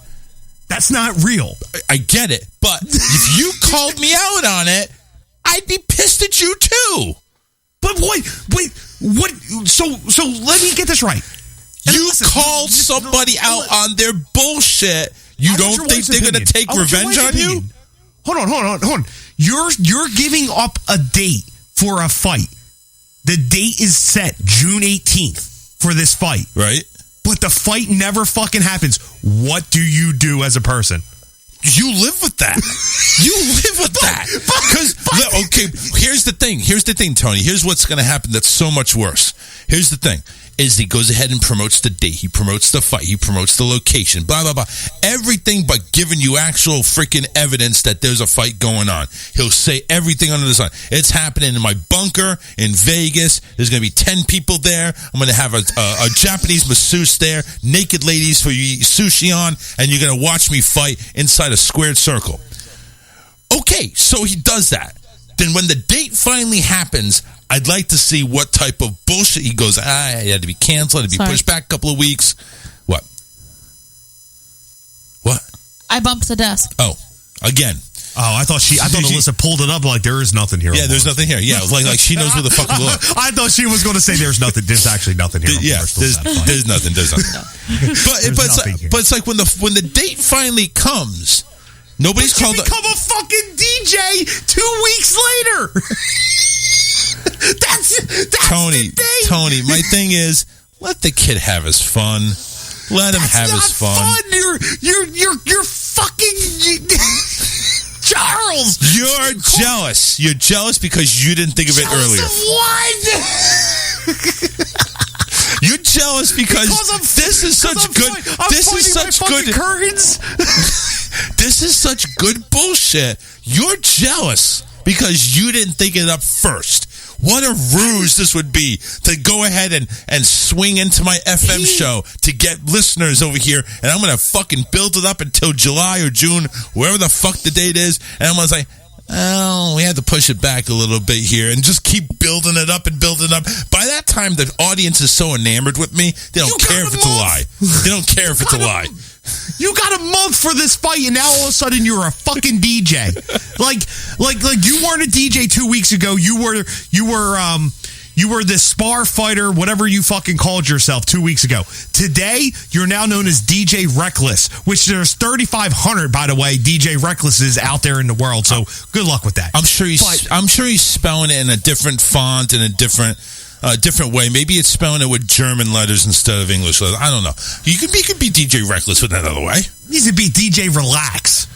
That's not real. I get it. But if you called me out on it, I'd be pissed at you too. But wait, what? So let me get this right. You called somebody out on their bullshit. You don't think they're going to take revenge on you? Hold on. You're giving up a date for a fight. The date is set June 18th for this fight. Right. But the fight never fucking happens. What do you do as a person? You live with that. Because, okay, here's the thing, Tony. Here's what's going to happen that's so much worse. Here's the thing. Is he goes ahead and promotes the date. He promotes the fight. He promotes the location. Blah, blah, blah. Everything but giving you actual freaking evidence that there's a fight going on. He'll say everything under the sun. It's happening in my bunker in Vegas. There's going to be 10 people there. I'm going to have a Japanese masseuse there. Naked ladies for you to eat sushi on. And you're going to watch me fight inside a squared circle. Okay, so he does that. Then when the date finally happens, I'd like to see what type of bullshit he goes, it had to be canceled, it had to be pushed back a couple of weeks. What? I bumped the desk. Oh, again. Oh, I thought Alyssa pulled it up like there is nothing here. Yeah, there's nothing here. Yeah, like she knows where the fuck to look. I thought she was going to say there's nothing. There's actually nothing here. Yeah, there's nothing. But it's like when the date finally comes. Nobody's called. You become a fucking DJ 2 weeks later. that's Tony. My thing is, let the kid have his fun. Let him have his fun. You're fucking Charles. You're jealous. You're jealous because you didn't think of it earlier. What? You're jealous because this is such good. This is such good curtains. This is such good bullshit. You're jealous because you didn't think it up first. What a ruse this would be to go ahead and swing into my FM show to get listeners over here, and I'm going to fucking build it up until July or June, wherever the fuck the date is, and I'm going to say, oh, we had to push it back a little bit here and just keep building it up and building it up. By that time, the audience is so enamored with me, they don't care if it's a lie. They don't care if it's a lie. You got a month for this fight, and now all of a sudden you're a fucking DJ. Like you weren't a DJ 2 weeks ago. You were this spar fighter, whatever you fucking called yourself 2 weeks ago. Today, you're now known as DJ Reckless, which there's 3,500, by the way, DJ Recklesses out there in the world. So good luck with that. I'm sure he's spelling it in a different font and a different way. Maybe it's spelling it with German letters instead of English letters. I don't know. You could be DJ Reckless with that other way. Needs to be DJ Relax.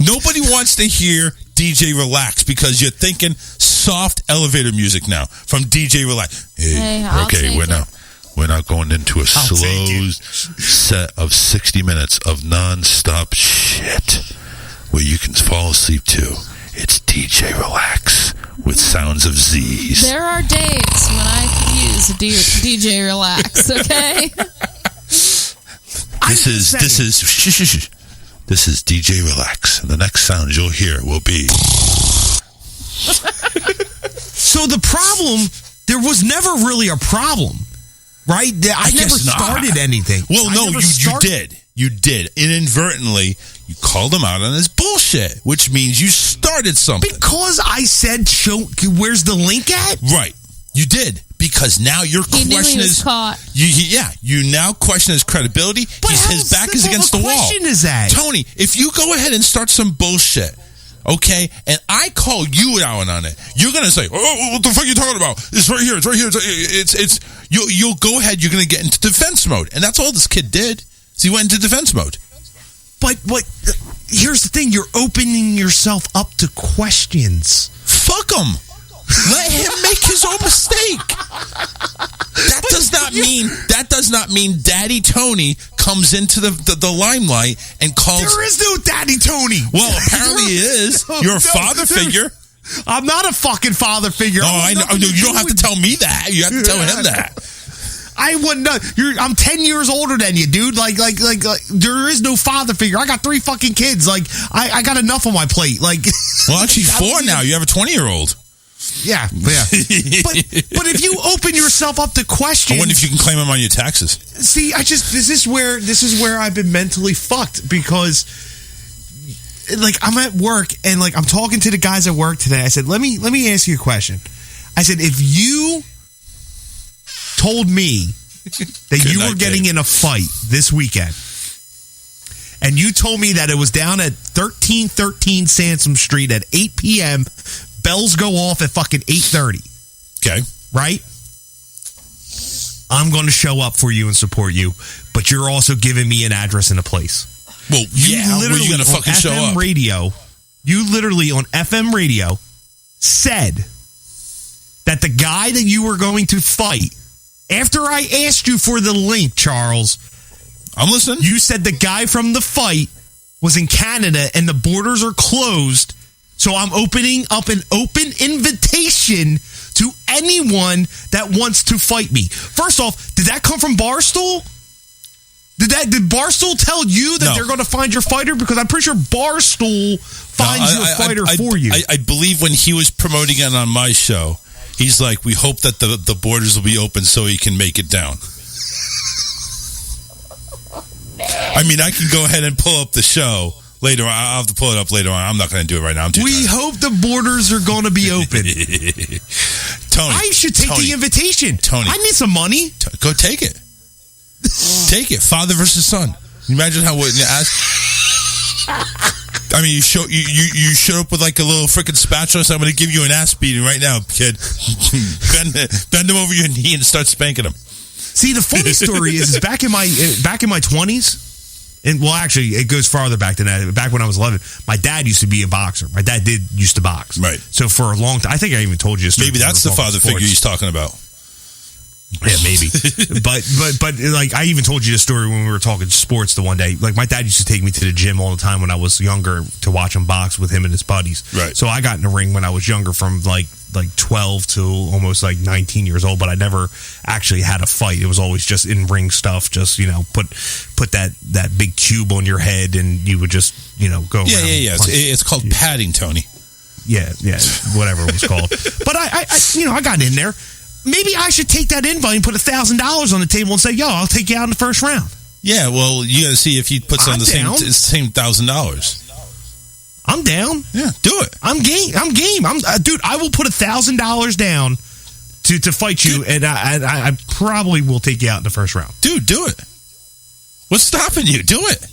Nobody wants to hear DJ Relax because you're thinking soft elevator music now from DJ Relax. Hey, we're now going into a slow set of 60 minutes of non-stop shit where you can fall asleep to. It's DJ Relax with sounds of Z's. There are days when I could use a DJ Relax, okay? This is DJ Relax, and the next sound you'll hear will be. So the problem, there was never really a problem, right? I never started anything. Well, no, you did. You did. Inadvertently, you called him out on his bullshit, which means you started something. Because I said, where's the link at? Right. You did. Because now your question is caught. You now question his credibility. His back is against the wall. What question is that? Tony, if you go ahead and start some bullshit, okay, and I call you out on it, you're gonna say, "Oh, what the fuck are you talking about? It's right here. It's right here. You'll go ahead. You're gonna get into defense mode, and that's all this kid did. So he went into defense mode. But here's the thing: you're opening yourself up to questions. Fuck him. Let him make his own mistake. That does not mean Daddy Tony comes into the limelight and calls. There is no Daddy Tony. Well, apparently he is. You're a father figure. I'm not a fucking father figure. Oh, I know. You don't have to tell me that. You have to tell him that. I wouldn't know. I'm 10 years older than you, dude. Like, there is no father figure. I got 3 fucking kids. Like, I got enough on my plate. Like, well, actually 4 now. You have a 20-year-old. Yeah. But if you open yourself up to questions, I wonder if you can claim them on your taxes. See, this is where I've been mentally fucked because, like, I'm at work and like I'm talking to the guys at work today. I said, let me ask you a question. I said, if you told me that you were getting in a fight this weekend, and you told me that it was down at 1313 Sansom Street at 8 p.m., bells go off at fucking 8:30. Okay. Right? I'm going to show up for you and support you, but you're also giving me an address and a place. Well, yeah, where are you going to fucking show up? You literally on FM radio said that the guy that you were going to fight, after I asked you for the link, Charles, I'm listening. You said the guy from the fight was in Canada and the borders are closed. So I'm opening up an open invitation to anyone that wants to fight me. First off, did that come from Barstool? Did Barstool tell you that they're going to find your fighter? Because I'm pretty sure Barstool finds your fighter for you. I believe when he was promoting it on my show, he's like, we hope that the borders will be open so he can make it down. I mean, I can go ahead and pull up the show later on. I'll have to pull it up later on. I'm not going to do it right now. We hope the borders are going to be open. Tony. I should take the invitation. Tony. I need some money. Go take it. Take it. Father versus son. Can you imagine how what you ask? I mean, you showed up with like a little freaking spatula, so I'm going to give you an ass beating right now, kid. Bend him over your knee and start spanking him. See, the funny story is back in my 20s, And well, actually, it goes farther back than that. Back when I was 11, my dad used to be a boxer. My dad used to box. Right. So for a long time, I think I even told you this story. Maybe that's the father figure he's talking about. Yeah, maybe. but like I even told you this story when we were talking sports the one day. Like my dad used to take me to the gym all the time when I was younger to watch him box with him and his buddies. Right. So I got in the ring when I was younger, from like 12 to almost like 19 years old. But I never actually had a fight. It was always just in ring stuff. Just put that big cube on your head and you would just go. Yeah, around yeah. It's called padding, Tony. Yeah, whatever it was called. But I got in there. Maybe I should take that invite and put $1,000 on the table and say, "Yo, I'll take you out in the first round." Yeah, well, you got to see if he puts on the same $1,000. I'm down. Yeah, do it. I'm game. Dude, I will put $1,000 down to fight you, and I probably will take you out in the first round. Dude, do it. What's stopping you? Do it.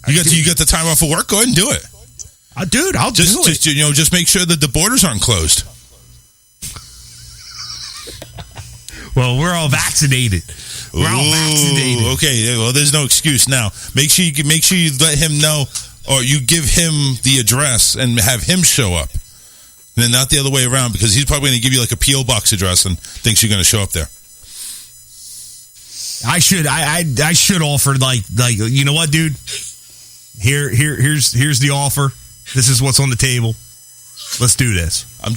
You got the time off of work. Go ahead and do it. Dude, I'll do it. Just make sure that the borders aren't closed. Well, we're all vaccinated. Okay, well, there's no excuse now. Make sure you let him know, or you give him the address and have him show up. And then not the other way around, because he's probably going to give you like a P.O. box address and thinks you're going to show up there. I should offer like you know what, dude? Here's the offer. This is what's on the table. Let's do this. I'm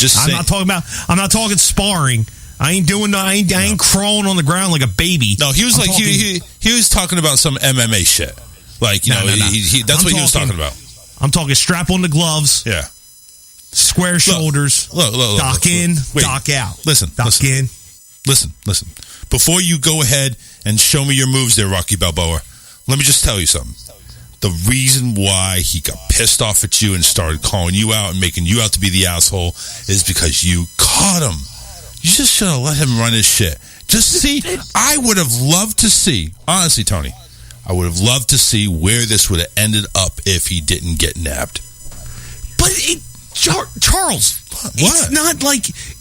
not talking sparring. I ain't doing. I ain't crawling on the ground like a baby. No, he was he was talking about some MMA shit. Like that's what he was talking about. I'm talking strap on the gloves. Yeah. Square shoulders. Look, dock in, dock out. Listen. Listen. Before you go ahead and show me your moves there, Rocky Balboa, let me just tell you something. The reason why he got pissed off at you and started calling you out and making you out to be the asshole is because you caught him. You just should have let him run his shit. I would have loved to see, honestly, Tony, I would have loved to see where this would have ended up if he didn't get nabbed. But Charles, what?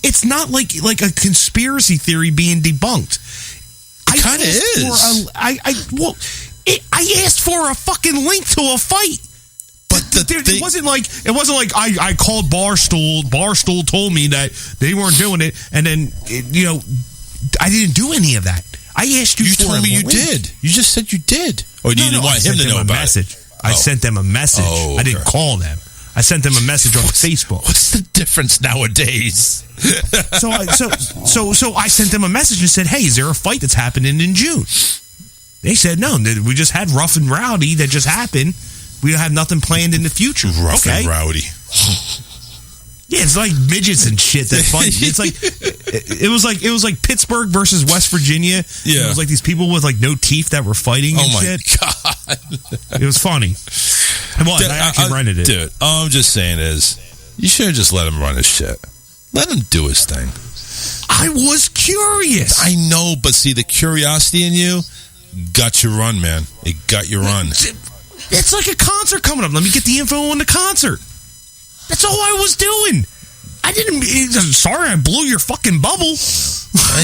It's not like a conspiracy theory being debunked. It kind of is. I asked for a fucking link to a fight. But it wasn't like I called Barstool. Barstool told me that they weren't doing it, and then I didn't do any of that. I asked you. You told me you did. You just said you did. Or you didn't want him to know about it. I sent them a message. Oh, okay. I didn't call them. I sent them a message on Facebook. What's the difference nowadays? So I sent them a message and said, "Hey, is there a fight that's happening in June?" They said, "No, we just had Rough and Rowdy that just happened. We don't have nothing planned in the future." Rough and Rowdy. Yeah, it's like midgets and shit that fight. It's like it was like Pittsburgh versus West Virginia. Yeah, it was like these people with like no teeth that were fighting and shit. Oh my god, it was funny. I actually rented it. Dude, all I'm just saying is, you should have just let him run his shit. Let him do his thing. I was curious. I know, but see, the curiosity in you got your run, man. It got your run. It's like a concert coming up. Let me get the info on the concert. That's all I was doing. Sorry, I blew your fucking bubble.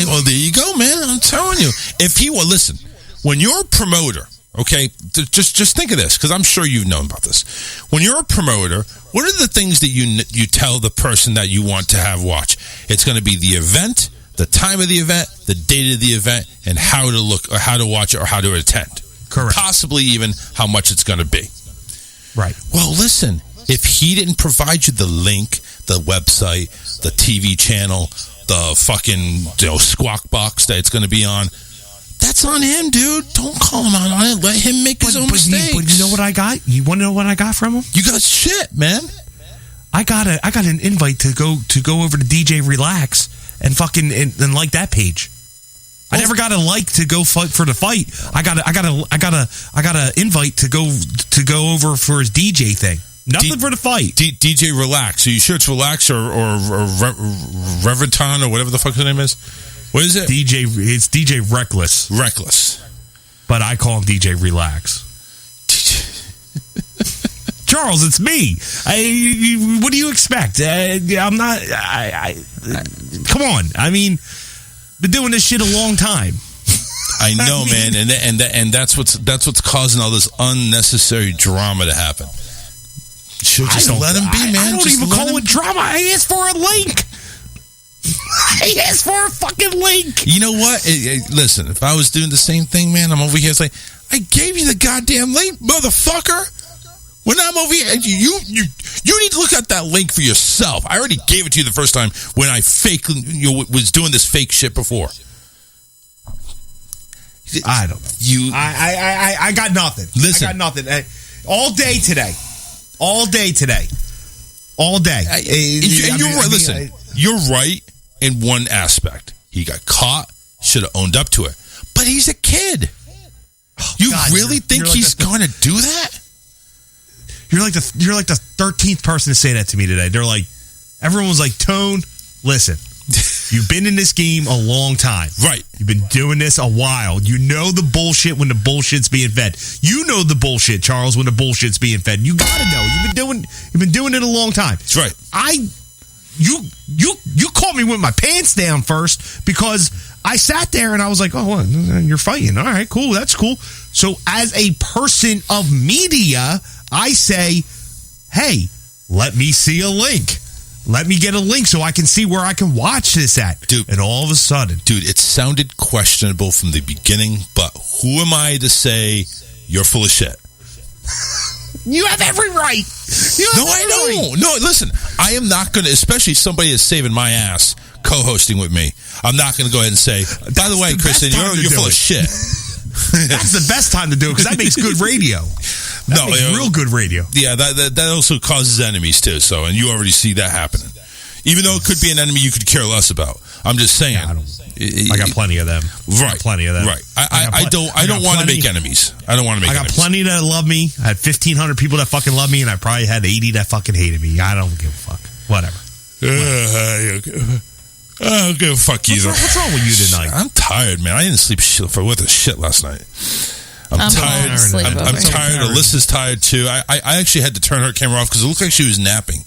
Well, there you go, man. I'm telling you. Listen, when you're a promoter, okay, just think of this, because I'm sure you've known about this. When you're a promoter, what are the things that you tell the person that you want to have watch? It's going to be the event, the time of the event, the date of the event, and how to look, or how to watch it, or how to attend. Correct. Possibly even how much it's going to be. Right. Well, listen, if he didn't provide you the link, the website, the TV channel, the fucking squawk box that it's going to be on, that's on him, dude. Don't call him out on it. Let him make his own mistakes. But you know what I got? You want to know what I got from him? You got shit, man. I got an invite to go over to DJ Relax and fucking and like that page. I never got a like to go fight for the fight. I got a invite to go over for his DJ thing. Nothing for the fight. DJ Relax. Are you sure it's Relax or Reventon or whatever the fuck his name is? What is it? It's DJ Reckless. Reckless. But I call him DJ Relax. Charles, it's me. What do you expect? I'm not. Come on. I mean, been doing this shit a long time. I know, man, and that's what's causing all this unnecessary drama to happen. Should just let him be, man. I don't even call it drama. I asked for a link. I asked for a fucking link. You know what? Listen, if I was doing the same thing, man, I'm over here saying, I gave you the goddamn link, motherfucker. When I'm over here, you need to look at that link for yourself. I already gave it to you the first time when I was doing this fake shit before. I don't know. I got nothing. Listen. I got nothing. All day today. All day. And you're right. Listen, you're right in one aspect. He got caught, should have owned up to it. But he's a kid. You really think he's going to do that? You're like the 13th person to say that to me today. They're like, everyone was like, Tone, listen, you've been in this game a long time. Right. You've been doing this a while. You know the bullshit when the bullshit's being fed. You know the bullshit, Charles, when the bullshit's being fed. You gotta know. You've been doing it a long time. That's right. You caught me with my pants down first because I sat there and I was like, oh, what? You're fighting. All right, cool. That's cool. So as a person of media, I say, hey, let me see a link. Let me get a link so I can see where I can watch this at. Dude. And all of a sudden. Dude, it sounded questionable from the beginning, but who am I to say you're full of shit? You have every right. I don't. No, listen, I am not going to, especially somebody that's saving my ass co-hosting with me, I'm not going to go ahead and say, by the way, Kristen, you're full of shit. That's the best time to do it because that makes good radio. That makes real good radio. Yeah, that also causes enemies too. So, and you already see that happening. Even though it could be an enemy you could care less about. I'm just saying. Yeah, I got plenty of them. Right. Plenty of them. Right. I don't want to make enemies. I don't want to make enemies. I got plenty that love me. I had 1,500 people that fucking love me, and I probably had 80 that fucking hated me. I don't give a fuck. Whatever. I don't give a fuck either. What's wrong with you tonight? I'm tired, man. I didn't sleep worth a shit last night. I'm tired. I'm tired. Alyssa's tired too. I actually had to turn her camera off because it looked like she was napping.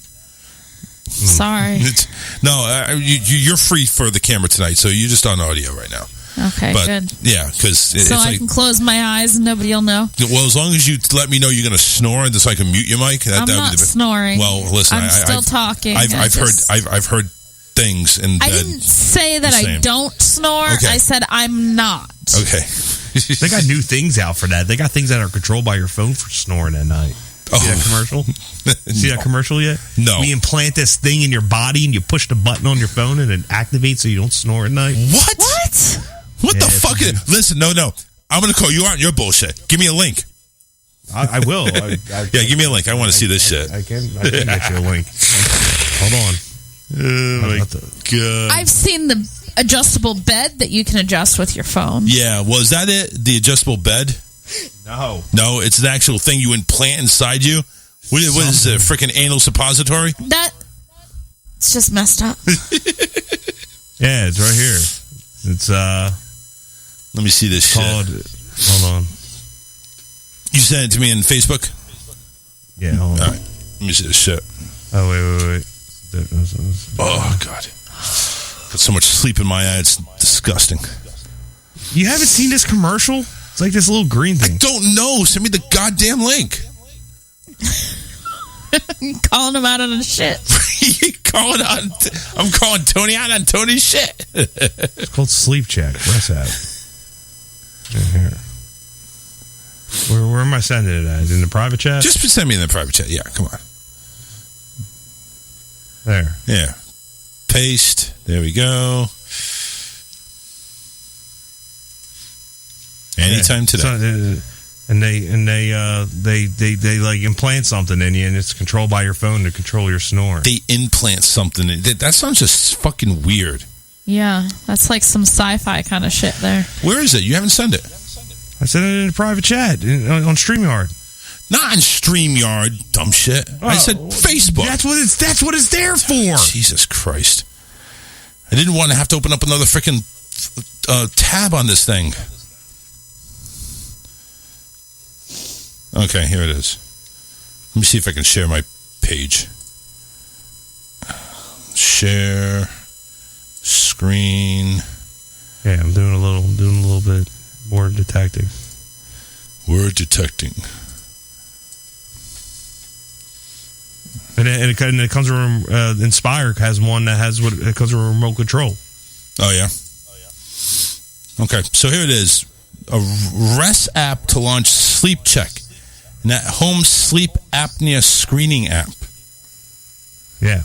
Sorry. You're free for the camera tonight, so you're just on audio right now. Okay, good. Yeah, because so I can close my eyes and nobody will know. Well, as long as you let me know you're going to snore, and so I can mute your mic. I'm not snoring. Well, listen, I'm still talking. I've heard things in bed. I didn't say that I don't snore. Okay. I said I'm not. Okay. They got new things out for that. They got things that are controlled by your phone for snoring at night. See that commercial? See that commercial yet? No. We implant this thing in your body and you push the button on your phone and it activates so you don't snore at night. What the fuck is it? Listen, no. I'm going to call you out on your bullshit. Give me a link. I will. Yeah, give me a link. I want to see this shit. I can get you a link. Hold on. Oh my God. I've seen the adjustable bed that you can adjust with your phone. Yeah, was that it? The adjustable bed? No, it's an actual thing you implant inside you. What is it? Freaking anal suppository? It's just messed up. Yeah, it's right here. It's Let me see this shit. Hold on. You sent it to me on Facebook? Yeah, hold on. All right. Let me see this shit. Oh, wait. Oh, God. Put so much sleep in my eye, it's disgusting. You haven't seen this commercial? It's like this little green thing. I don't know. Send me the goddamn link. Calling him out on his shit. I'm calling Tony out on Tony's shit. It's called Sleep Check. Where's that? Right here. Where am I sending it at? In the private chat? Just send me in the private chat. Yeah, come on. There. Yeah. Paste. There we go. Anytime today. So, and they like implant something in you, and it's controlled by your phone to control your snore. They implant something. That sounds just fucking weird. Yeah, that's like some sci-fi kind of shit there. Where is it? You haven't sent it. I sent it in the private chat on StreamYard. Not on StreamYard, dumb shit. I said Facebook. That's what it's there for. Jesus Christ. I didn't want to have to open up another freaking tab on this thing. Okay, here it is. Let me see if I can share my page. Share screen. Yeah, I'm doing a little bit. Word detecting. Word detecting. And it comes with Inspire has one that has it comes with a remote control. Oh yeah. Okay, so here it is: a rest app to launch Sleep Check, an at-home sleep apnea screening app. Yeah.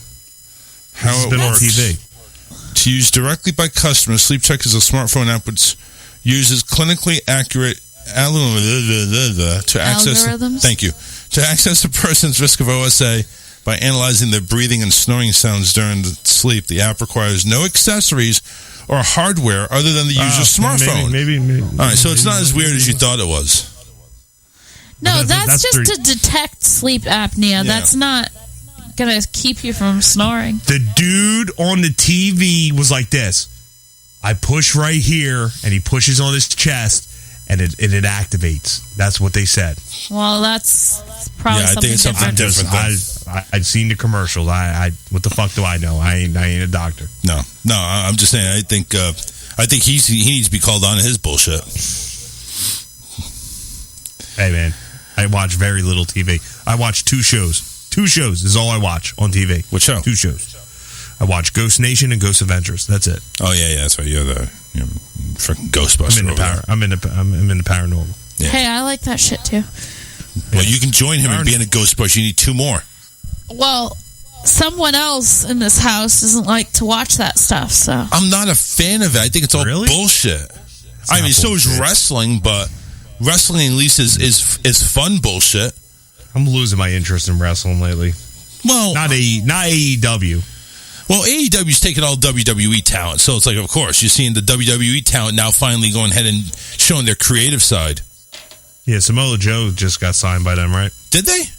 How it been on works. TV. To use directly by customers, Sleep Check is a smartphone app which uses clinically accurate to access. Algorithms? Thank you. To access a person's risk of OSA by analyzing their breathing and snoring sounds during the sleep. The app requires no accessories or hardware other than the user's smartphone. Maybe. All right, so it's not as weird as you thought it was. No, that's just pretty- to detect sleep apnea. Yeah. That's not going to keep you from snoring. The dude on the TV was like this. I push right here, and he pushes on his chest, and it activates. That's what they said. Well, that's probably Yeah, I think it's something different. different. I've seen the commercials. What the fuck do I know? I ain't a doctor. No, I'm just saying. I think he needs to be called on his bullshit. Hey man, I watch very little TV. I watch 2 shows. 2 shows is all I watch on TV. What show? 2 shows. I watch Ghost Nation and Ghost Adventures. That's it. Oh yeah, that's right. You're the freaking Ghostbuster. I'm in the paranormal. Yeah. Hey, I like that shit too. Well, you can join him in being a Ghostbuster. You need 2 more. Well, someone else in this house doesn't like to watch that stuff, so. I'm not a fan of it. I think it's all Really? bullshit. I mean, not so is bullshit. wrestling, but wrestling at least is fun bullshit. I'm losing my interest in wrestling lately. Well, Not AEW. Well, AEW's taking all WWE talent, so it's like, of course, you're seeing the WWE talent now finally going ahead and showing their creative side. Yeah, Samoa Joe just got signed by them, right? Did they?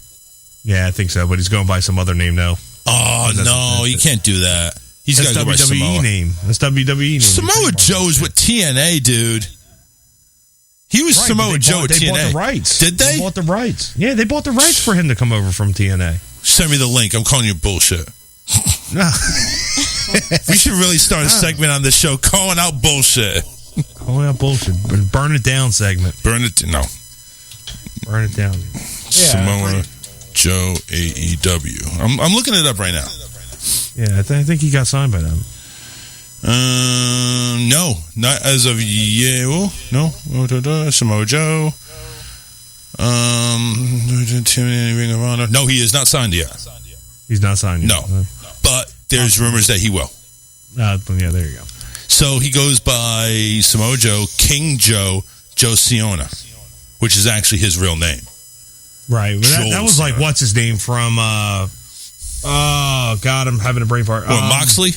Yeah, I think so, but he's going by some other name now. Oh, no, you can't do that. He's got That's to go by WWE Samoa. name. That's WWE name. Samoa Joe is with TNA, dude. He was Right, Samoa but Joe at They TNA. bought the rights. Did they? They bought the rights. Yeah, they bought the rights for him to come over from TNA. Send me the link. I'm calling you bullshit. No. We should really start a segment on this show calling out bullshit. Oh, yeah, bullshit. Burn it down segment. Burn it. No. Burn it down. Samoa Joe AEW. I'm looking it up right now. Yeah, I think he got signed by them. No, not as of yet. Well, no, Samoa Joe. Ring of Honor. No, he is not signed yet. He's not signed yet. No, but there's rumors that he will. Yeah, there you go. So he goes by Samoa Joe, King Joe, Josiona, which is actually his real name. Right. Well, that was like, what's his name from, oh, God, I'm having a brain fart. Moxley?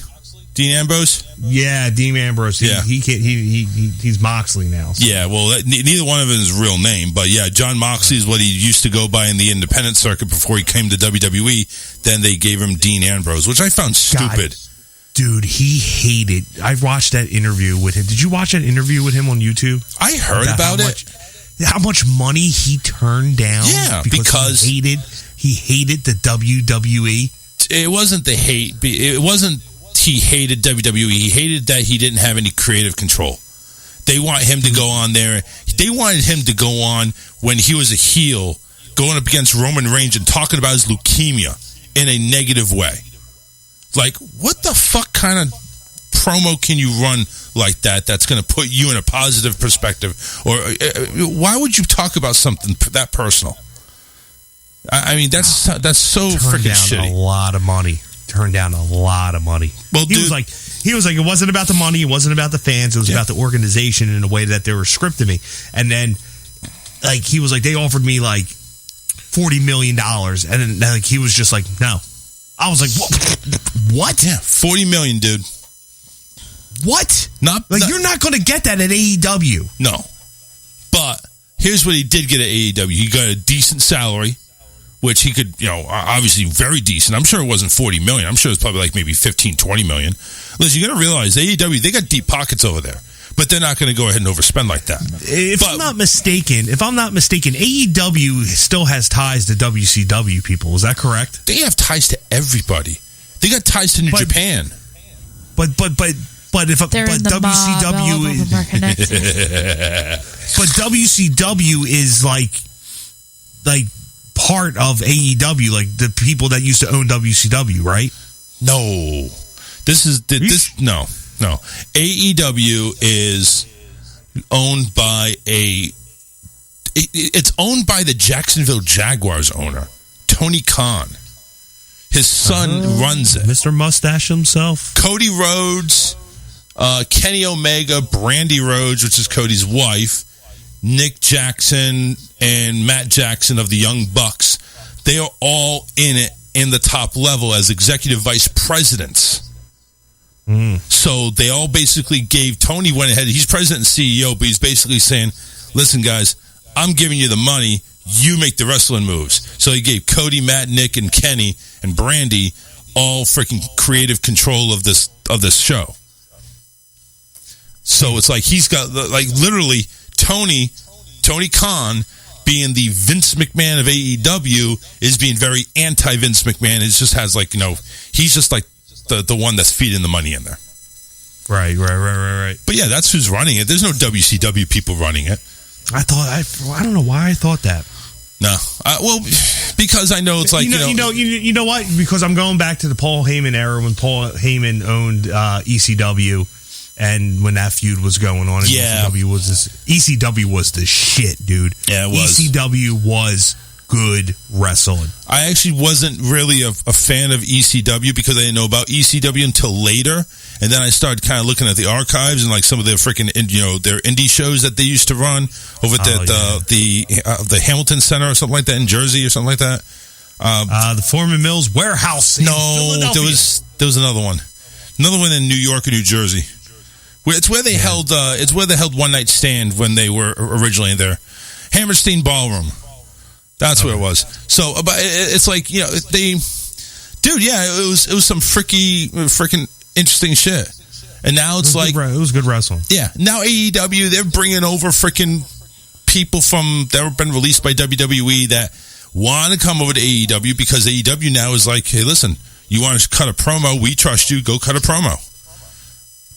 Dean Ambrose? Yeah, Dean Ambrose. Yeah. He's Moxley now. So. Yeah, well, neither one of them is his real name, but yeah, John Moxley is what he used to go by in the independent circuit before he came to WWE. Then they gave him Dean Ambrose, which I found stupid. God, dude, he hated. I watched that interview with him. Did you watch that interview with him on YouTube? I heard about it. How much money he turned down? Yeah, because he hated the WWE. It wasn't the hate. It wasn't he hated WWE. He hated that he didn't have any creative control. They want him to go on there. They wanted him to go on when he was a heel, going up against Roman Reigns and talking about his leukemia in a negative way. Like, what the fuck kind of promo can you run like that that's going to put you in a positive perspective? Or why would you talk about something that personal? I mean, that's so freaking shitty. Turned down a lot of money. Well, he was like, it wasn't about the money, it wasn't about the fans, it was about the organization in a way that they were scripting me. And then, like, he was like, they offered me like $40 million, and then like he was just like, no. I was like, what? Yeah, $40 million, dude. What? You're not going to get that at AEW. No. But here's what he did get at AEW. He got a decent salary, which he could, obviously very decent. I'm sure it wasn't $40 million. I'm sure it's probably like maybe $15, $20 million. Listen, you got to realize AEW, they got deep pockets over there. But they're not going to go ahead and overspend like that. If I'm not mistaken, AEW still has ties to WCW people. Is that correct? They have ties to everybody. They got ties to New Japan. But WCW But WCW is like part of AEW, like the people that used to own WCW, right? No. No. AEW is owned by it's owned by the Jacksonville Jaguars owner, Tony Khan. His son runs it. Mr. Mustache himself. Cody Rhodes, Kenny Omega, Brandy Rhodes, which is Cody's wife, Nick Jackson, and Matt Jackson of the Young Bucks. They are all in it in the top level as executive vice presidents. So they all basically gave, Tony went ahead, he's president and CEO, but he's basically saying, listen guys, I'm giving you the money, you make the wrestling moves. So he gave Cody, Matt, Nick, and Kenny, and Brandy all freaking creative control of this show. So it's like he's got, like, literally Tony Khan, being the Vince McMahon of AEW, is being very anti-Vince McMahon. It just has, like, he's just like the one that's feeding the money in there. Right. But yeah, that's who's running it. There's no WCW people running it. I don't know why I thought that. No. Well, because I know it's like, you know what? Because I'm going back to the Paul Heyman era when Paul Heyman owned ECW. And when that feud was going on, ECW was the shit, dude. Yeah, it was. ECW was good wrestling. I actually wasn't really a fan of ECW because I didn't know about ECW until later. And then I started kind of looking at the archives and like some of their freaking, their indie shows that they used to run over at the Hamilton Center or something like that in Jersey or something like that. The Foreman Mills Warehouse. No, there was another one. Another one in New York or New Jersey. It's where they held. It's where they held One Night Stand when they were originally there. Hammerstein Ballroom. That's where it was. So, but it's like it was some freaking interesting shit. And now it's like it was good wrestling. Yeah. Now AEW, they're bringing over freaking people that have been released by WWE that want to come over to AEW because AEW now is like, hey, listen, you want to cut a promo? We trust you. Go cut a promo.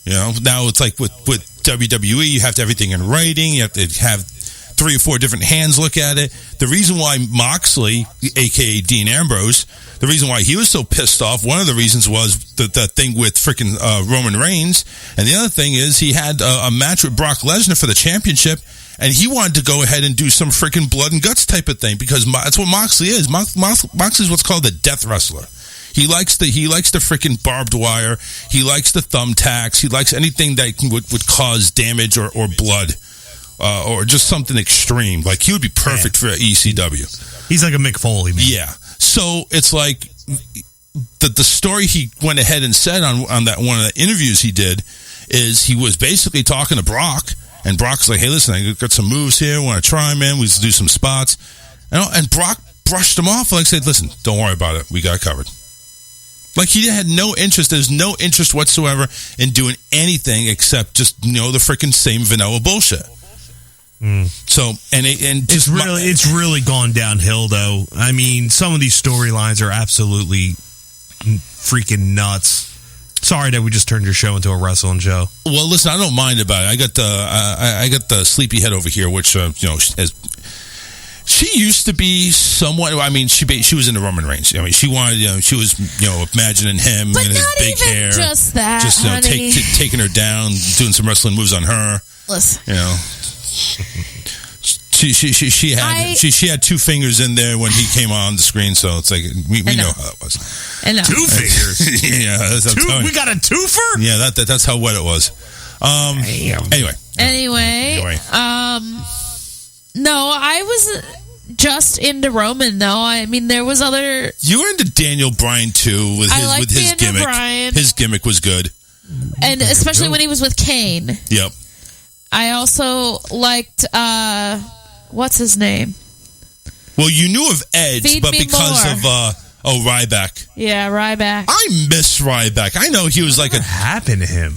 Now it's like with WWE, you have to have everything in writing. You have to have 3 or 4 different hands look at it. The reason why Moxley, a.k.a. Dean Ambrose, the reason why he was so pissed off, one of the reasons was the thing with freaking Roman Reigns. And the other thing is he had a match with Brock Lesnar for the championship, and he wanted to go ahead and do some freaking blood and guts type of thing because that's what Moxley is. Moxley is what's called the death wrestler. He likes the freaking barbed wire. He likes the thumbtacks. He likes anything that would cause damage or blood. Or just something extreme. Like, he would be perfect for ECW. He's like a Mick Foley, man. Yeah. So, it's like, the story he went ahead and said on that one of the interviews he did is he was basically talking to Brock, and Brock's like, hey, listen, I got some moves here, I want to try, man, we do some spots. And Brock brushed him off, like said, listen, don't worry about it, we got it covered. Like, he had no interest. There's no interest whatsoever in doing anything except just, the freaking same vanilla bullshit. So, and just it's really gone downhill, though. I mean, some of these storylines are absolutely freaking nuts. Sorry that we just turned your show into a wrestling show. Well, listen, I don't mind about it. I got the sleepyhead over here, which she used to be somewhat. I mean, she was into Roman Reigns. I mean, she wanted. She was imagining him and his big hair. Just that, just taking her down, doing some wrestling moves on her. Listen, She had 2 fingers in there when he came on the screen, so it's like we know how that was. I know. 2 fingers. Yeah, we got a twofer. Yeah, that's how wet it was. Anyway. No, I was just into Roman, though. I mean, there was other. You were into Daniel Bryan too with his gimmick. Bryan. His gimmick was good, and especially when he was with Kane. Yep. I also liked what's his name? Well, you knew of Edge, but because of Ryback. Yeah, Ryback. I miss Ryback. I know he was like what happened to him?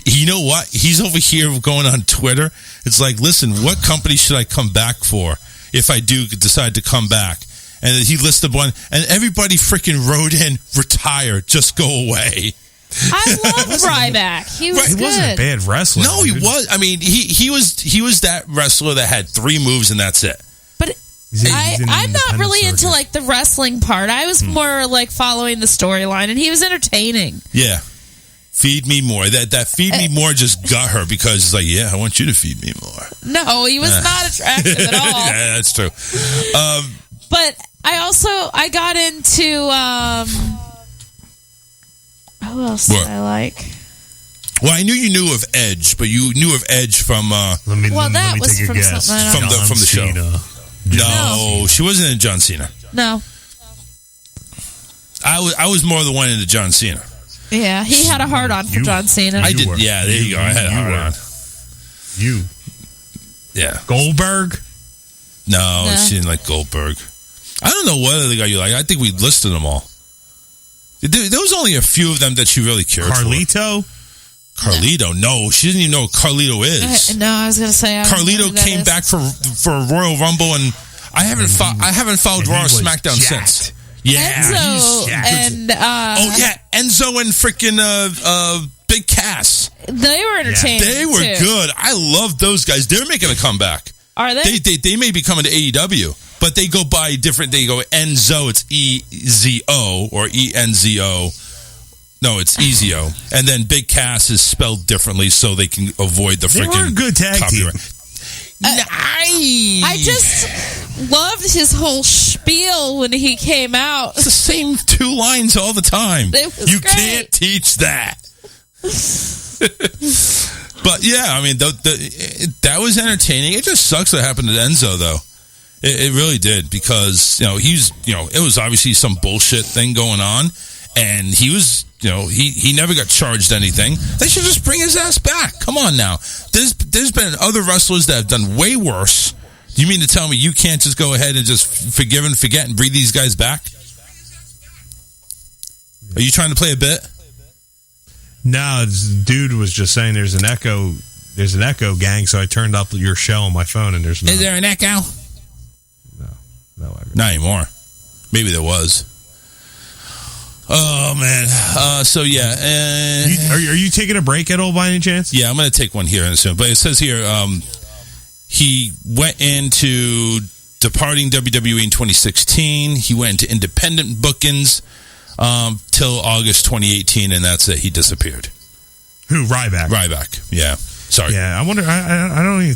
You know what? He's over here going on Twitter. It's like, listen, what company should I come back for if I do decide to come back? And he listed one, and everybody freaking wrote in, retire, just go away. I love Ryback. He was He good. wasn't a bad wrestler. No, he was. I mean, he was that wrestler that had 3 moves and that's it. But I'm not really into like the wrestling part. I was more like following the storyline, and he was entertaining. Yeah. Feed me more. That feed me more just got her because it's like, yeah, I want you to feed me more. No, he was not attractive at all. Yeah, that's true. But I got into who else did I like? Well, I knew you knew of Edge, but you knew of Edge from that was take a from guess. something from the show. No, she wasn't in John Cena. No. I was more the one into John Cena. Yeah, he had a hard on for John Cena. I did. Yeah, there you go. I had a hard on. You. Yeah. Goldberg? No, she didn't like Goldberg. I don't know what other guy you like. I think we listed them all. There was only a few of them that she really cared Carlito? for. Carlito? No, she doesn't even know what Carlito is. No, I was going to say Carlito came back for Royal Rumble, and I haven't followed Raw or SmackDown since. Yeah, Enzo and Enzo and freaking Big Cass. They were entertaining. They were good. I love those guys. They're making a comeback. Are they? They may be coming to AEW, but they go by different. They go Enzo. It's EZO or ENZO. No, it's EZO. And then Big Cass is spelled differently so they can avoid the freaking. They were a good tag team. Nice. I just loved his whole spiel when he came out. It's the same 2 lines all the time. You great. can't teach that. But yeah, I mean, that was entertaining. It just sucks what happened to Enzo, though. It really did, because it was obviously some bullshit thing going on, and he was, he never got charged anything. They should just bring his ass back. Come on now. There's been other wrestlers that have done way worse. Do you mean to tell me you can't just go ahead and just forgive and forget and bring these guys back? Are you trying to play a bit? No, this dude was just saying there's an echo gang, so I turned up your show on my phone and there's no. Is there an echo? No, not anymore. Maybe there was. Oh man. So yeah. Are you taking a break at all by any chance? Yeah, I'm going to take one here in a second. But it says here, he went into departing WWE in 2016. He went into independent bookings till August 2018, and that's it. He disappeared. Who? Ryback. Yeah. Sorry. Yeah, I wonder. I don't even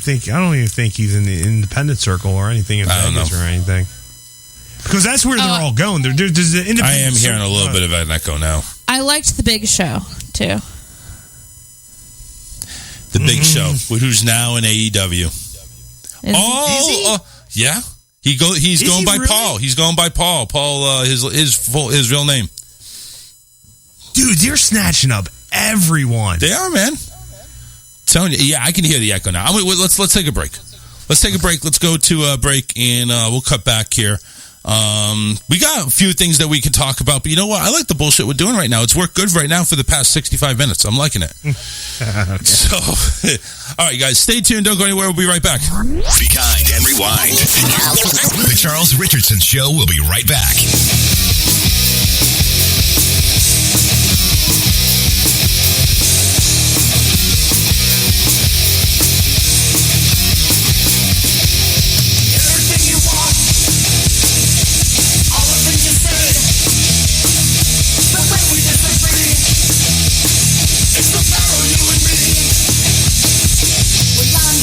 think he's in the independent circle or anything in Vegas or anything. Because that's where they're all going. There's the independent. I am hearing a little bit of an echo now. I liked the Big Show too. The Big Show, who's now in AEW. Yeah. He's going by really? Paul. He's going by Paul. Paul, his real name. Dude, they're snatching up everyone. They are, man. Telling you, yeah, I can hear the echo now. Let's take a break. Let's go to a break, and we'll cut back here. We got a few things that we can talk about, but you know what? I like the bullshit we're doing right now. It's worked good right now for the past 65 minutes. I'm liking it. Okay. So, all right, guys, stay tuned. Don't go anywhere. We'll be right back. Be kind and rewind. The Charles Richardson Show will be right back. Wish I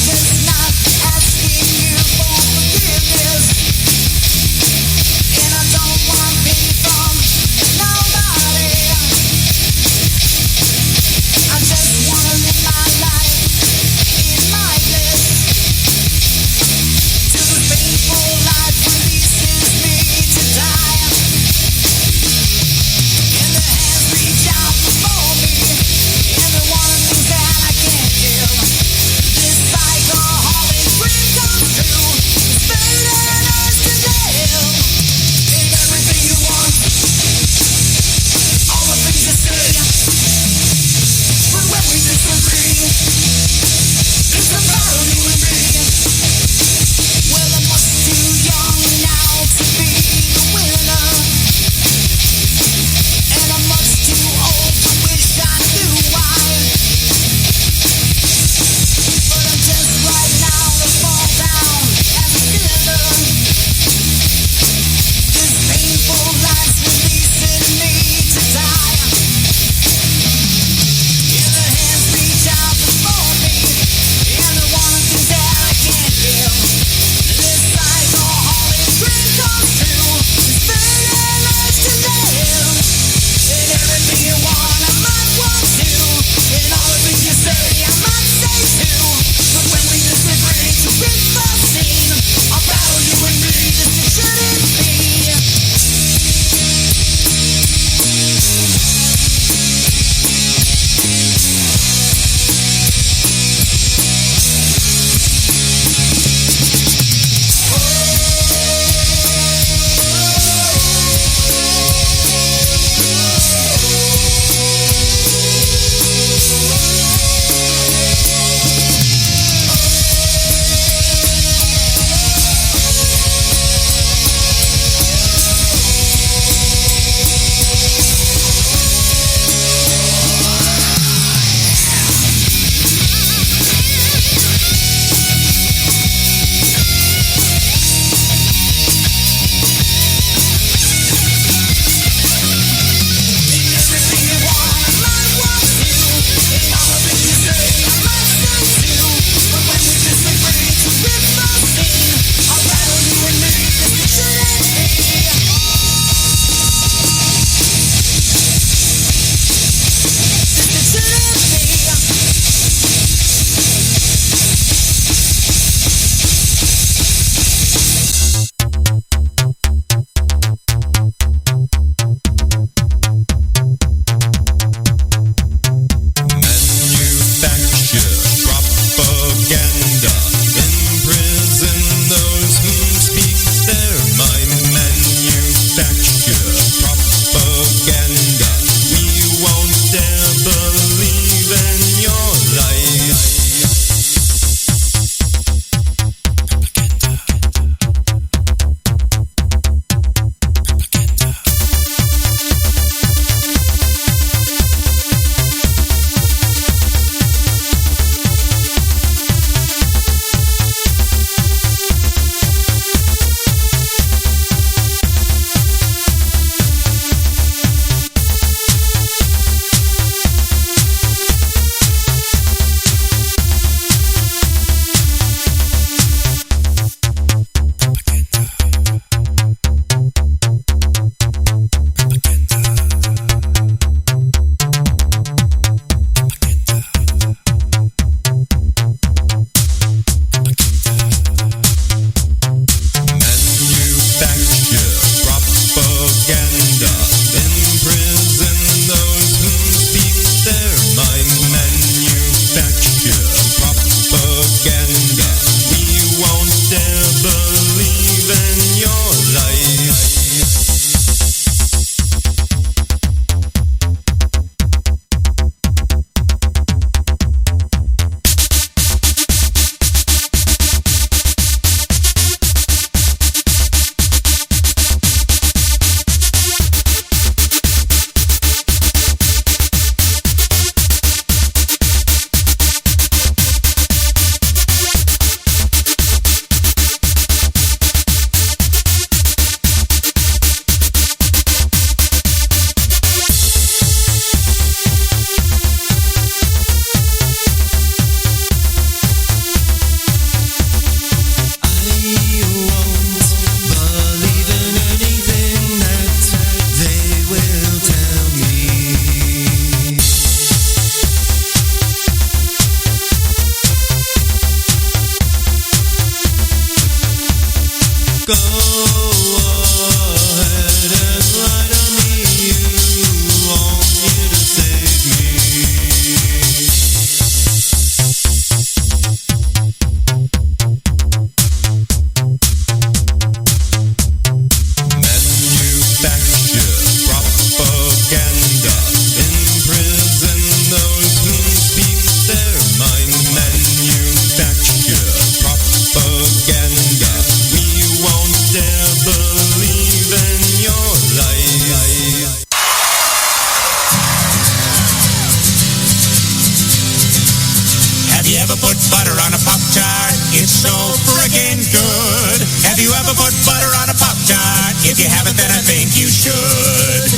butter on a Pop-Tart? It's so friggin' good. Have you ever put butter on a Pop-Tart? If you haven't, then I think you should.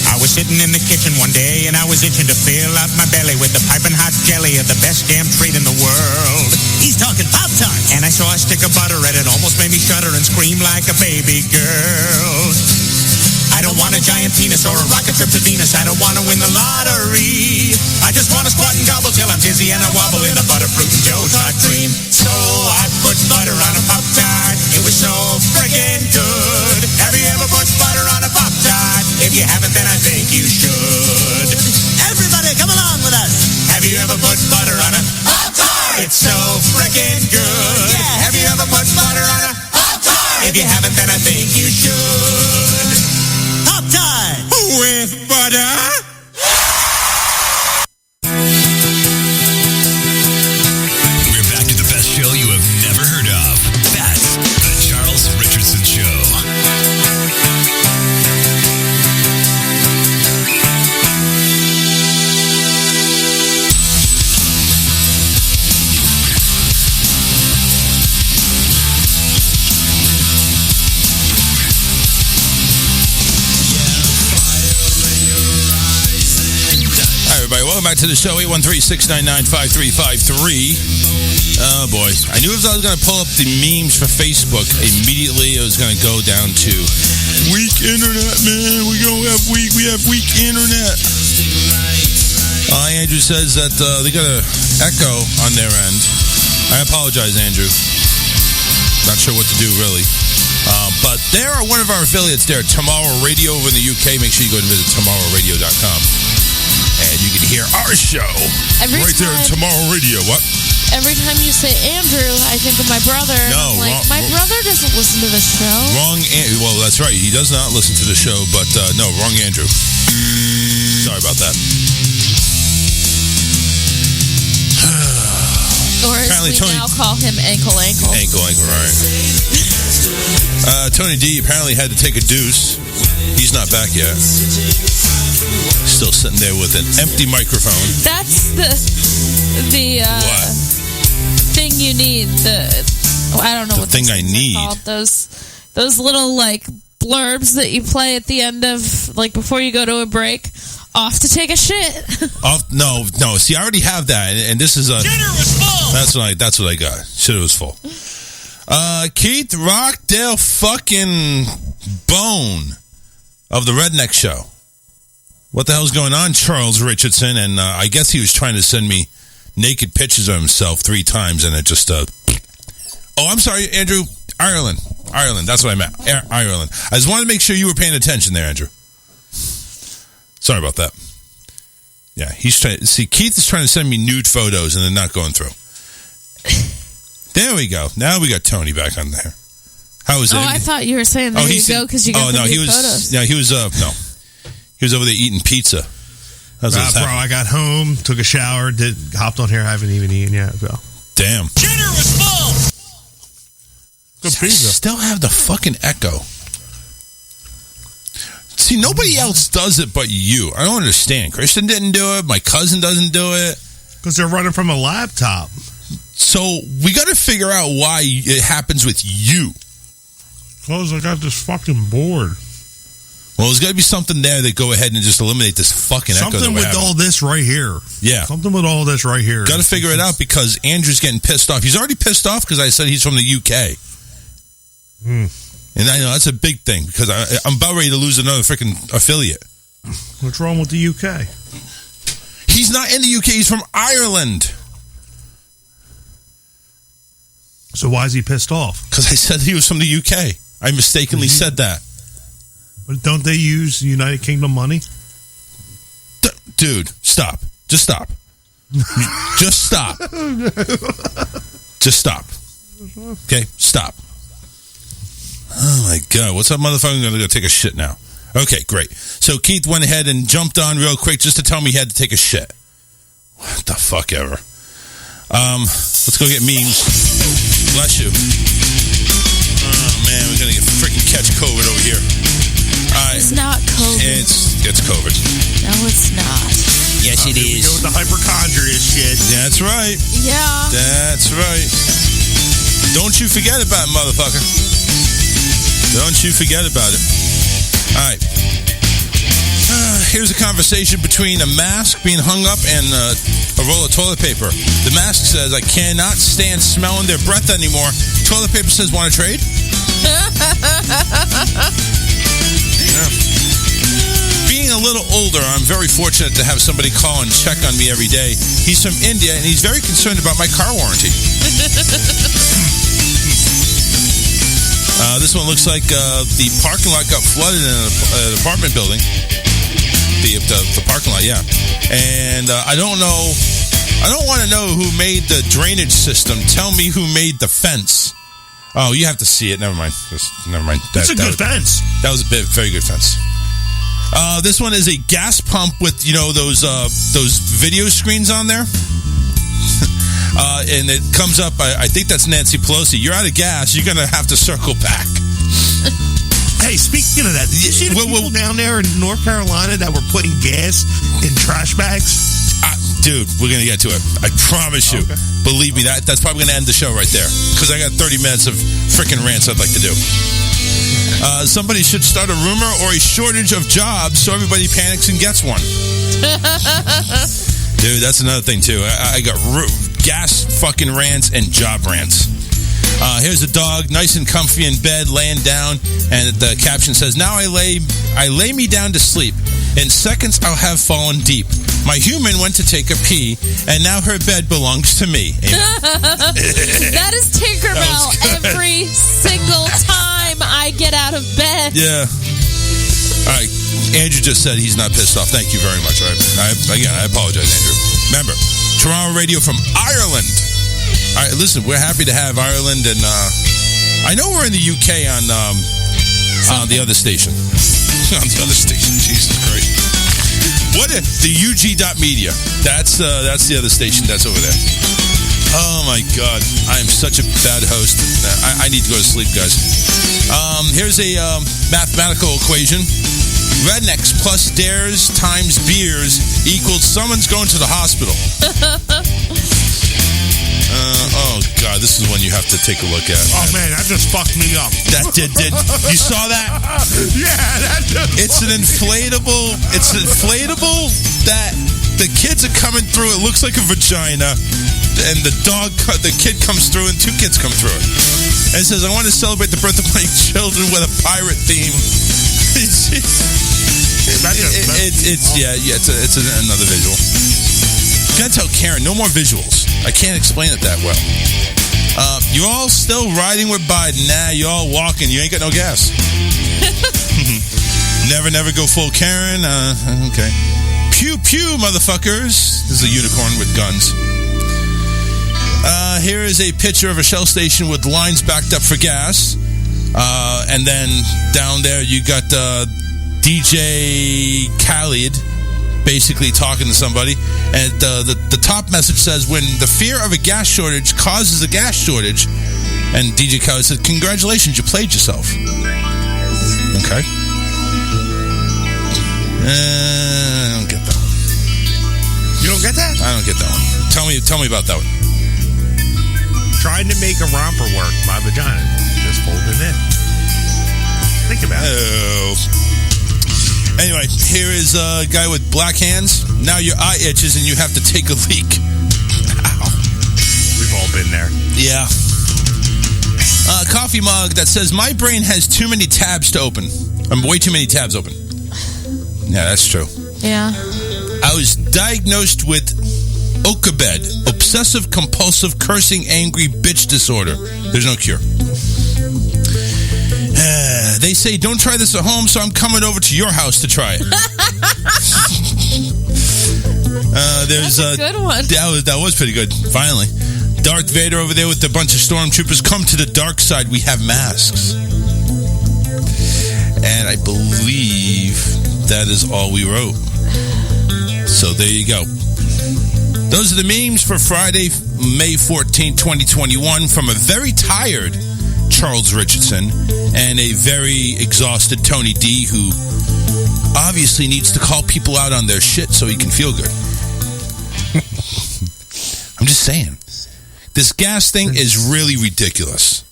I was sitting in the kitchen one day and I was itching to fill up my belly with the piping hot jelly of the best damn treat in the world. He's talking Pop-Tart. And I saw a stick of butter and it almost made me shudder and scream like a baby girl. I don't want a giant penis or a rocket trip to Venus. I don't want to win the lottery. I just want to squat and gobble till I'm dizzy and I wobble in a butterfruit and Joe's hot cream. So I put butter on a Pop-Tart. It was so friggin' good. Have you ever put butter on a Pop-Tart? If you haven't, then I think you should. Everybody, come along with us. Have you ever put butter on a Pop-Tart? It's so friggin' good. Yeah. Have you ever put butter on a Pop-Tart? If you haven't, then I think you should. Pop-Tart. With butter. We're back to the best show you have never heard of. That's The Charles Richardson Show. Welcome back to the show, 813-699-5353. Oh, boy. I knew if I was going to pull up the memes for Facebook, immediately it was going to go down to weak internet, man. We have weak internet. Andrew says that they got an echo on their end. I apologize, Andrew. Not sure what to do, really. But they are one of our affiliates there, Tomorrow Radio over in the UK. Make sure you go and visit tomorrowradio.com. And you can hear our show there on Tomorrow Radio. What? Every time you say Andrew, I think of my brother. No, I'm like, my brother doesn't listen to the show. Wrong. Well, that's right. He does not listen to the show, but no, wrong Andrew. Sorry about that. Or as Apparently we now call him Ankle. Ankle, right. Tony D apparently had to take a deuce. He's not back yet. Still sitting there with an empty microphone. That's the thing you need. I don't know the what thing I need. Called. Those little like blurbs that you play at the end of like before you go to a break. Off to take a shit. No. See, I already have that, and this is a. Dinner was full. That's what I got. Shit, was full. Keith Rockdale fucking Bone of the Redneck Show. What the hell's going on, Charles Richardson? And I guess he was trying to send me naked pictures of himself 3 times, and it just. Oh, I'm sorry, Andrew. Ireland. That's what I meant. Ireland. I just wanted to make sure you were paying attention there, Andrew. Sorry about that. Yeah, he's trying. See, Keith is trying to send me nude photos, and they're not going through. There we go. Now we got Tony back on there. How was it? Oh, I thought you were saying there you go because you got the nude photos. Yeah, he was. No, he was over there eating pizza. Bro, I got home, took a shower, hopped on here. I haven't even eaten yet. So. Damn. Dinner was full. Good I still have the fucking echo. See, nobody else does it but you. I don't understand. Christian didn't do it. My cousin doesn't do it. Because they're running from a laptop. So we got to figure out why it happens with you. Because I got this fucking board. Well, there's got to be something there that go ahead and just eliminate this fucking echo. Something with all this right here. Yeah. Something with all this right here. Got to figure it out because Andrew's getting pissed off. He's already pissed off because I said he's from the UK. And I know that's a big thing because I'm about ready to lose another freaking affiliate. What's wrong with the UK? He's not in the UK. He's from Ireland. So why is he pissed off? Because I said he was from the UK. I mistakenly said that. But don't they use United Kingdom money? Dude, stop. Just stop. Just stop. Just stop. Okay? Stop. Oh, my God. What's up, motherfucker? I'm going to go take a shit now. Okay, great. So Keith went ahead and jumped on real quick just to tell me he had to take a shit. What the fuck ever. Let's go get memes. Bless you. Oh, man, we're going to freaking catch COVID over here. It's not COVID. It's COVID. No, it's not. Yes, it is. Go with the hypochondria shit. That's right. Yeah. That's right. Don't you forget about it, motherfucker. Don't you forget about it. All right. Here's a conversation between a mask being hung up and a roll of toilet paper. The mask says, I cannot stand smelling their breath anymore. Toilet paper says, want to trade? Yeah. Being a little older, I'm very fortunate to have somebody call and check on me every day. He's from India, and he's very concerned about my car warranty. This one looks like the parking lot got flooded in an apartment building. The parking lot, yeah. And I don't know. I don't want to know who made the drainage system. Tell me who made the fence. Oh, you have to see it. Never mind. Never mind. That's a good fence. That was a very good fence. This one is a gas pump with those video screens on there. And it comes up. I think that's Nancy Pelosi. You're out of gas. You're gonna have to circle back. Hey, speaking of that, did you see the people down there in North Carolina that were putting gas in trash bags? Dude, we're going to get to it. I promise you. Okay. Believe me, that's probably going to end the show right there. Because I got 30 minutes of freaking rants I'd like to do. Somebody should start a rumor or a shortage of jobs so everybody panics and gets one. Dude, that's another thing, too. I got gas fucking rants and job rants. Here's a dog, nice and comfy in bed, laying down, and the caption says, now I lay me down to sleep. In seconds, I'll have fallen deep. My human went to take a pee, and now her bed belongs to me. That is Tinkerbell every single time I get out of bed. Yeah. All right. Andrew just said he's not pissed off. Thank you very much. I apologize, Andrew. Remember, Toronto radio from Ireland. All right, listen, we're happy to have Ireland, and I know we're in the UK on the other station. On the other station, Jesus Christ. What the UG.media? That's the other station that's over there. Oh my God, I am such a bad host. I need to go to sleep, guys. Here's a mathematical equation. Rednecks plus dares times beers equals someone's going to the hospital. Oh God, this is one you have to take a look at. Oh man, that just fucked me up. That did. You saw that? Yeah, that just. It's an inflatable that the kids are coming through. It looks like a vagina, and the kid comes through, and two kids come through it. And it says, "I want to celebrate the birth of my children with a pirate theme." It's another visual. Gotta tell Karen, no more visuals. I can't explain it that well. You all still riding with Biden? Nah, you all walking. You ain't got no gas. Never go full Karen. Okay. Pew pew, motherfuckers. This is a unicorn with guns. Here is a picture of a Shell station with lines backed up for gas. And then down there you got DJ Khaled basically talking to somebody, and the top message says, when the fear of a gas shortage causes a gas shortage, and DJ Khaled said, congratulations, you played yourself. Okay. I don't get that one. You don't get that? I don't get that one. Tell me about that one. Trying to make a romper work, my vagina just folded in. Think about it. Oh. Anyway, here is a guy with black hands. Now your eye itches and you have to take a leak. Ow. We've all been there. Yeah. A coffee mug that says, my brain has too many tabs to open. Way too many tabs open. Yeah, that's true. Yeah. I was diagnosed with OCABED, obsessive compulsive cursing angry bitch disorder. There's no cure. They say don't try this at home, so I'm coming over to your house to try it. There's That's a good one. That was pretty good. Finally, Darth Vader over there with a bunch of stormtroopers. Come to the dark side. We have masks, and I believe that is all we wrote. So there you go. Those are the memes for Friday, May 14, 2021, from a very tired Charles Richardson, and a very exhausted Tony D, who obviously needs to call people out on their shit so he can feel good. I'm just saying. This gas thing is really ridiculous.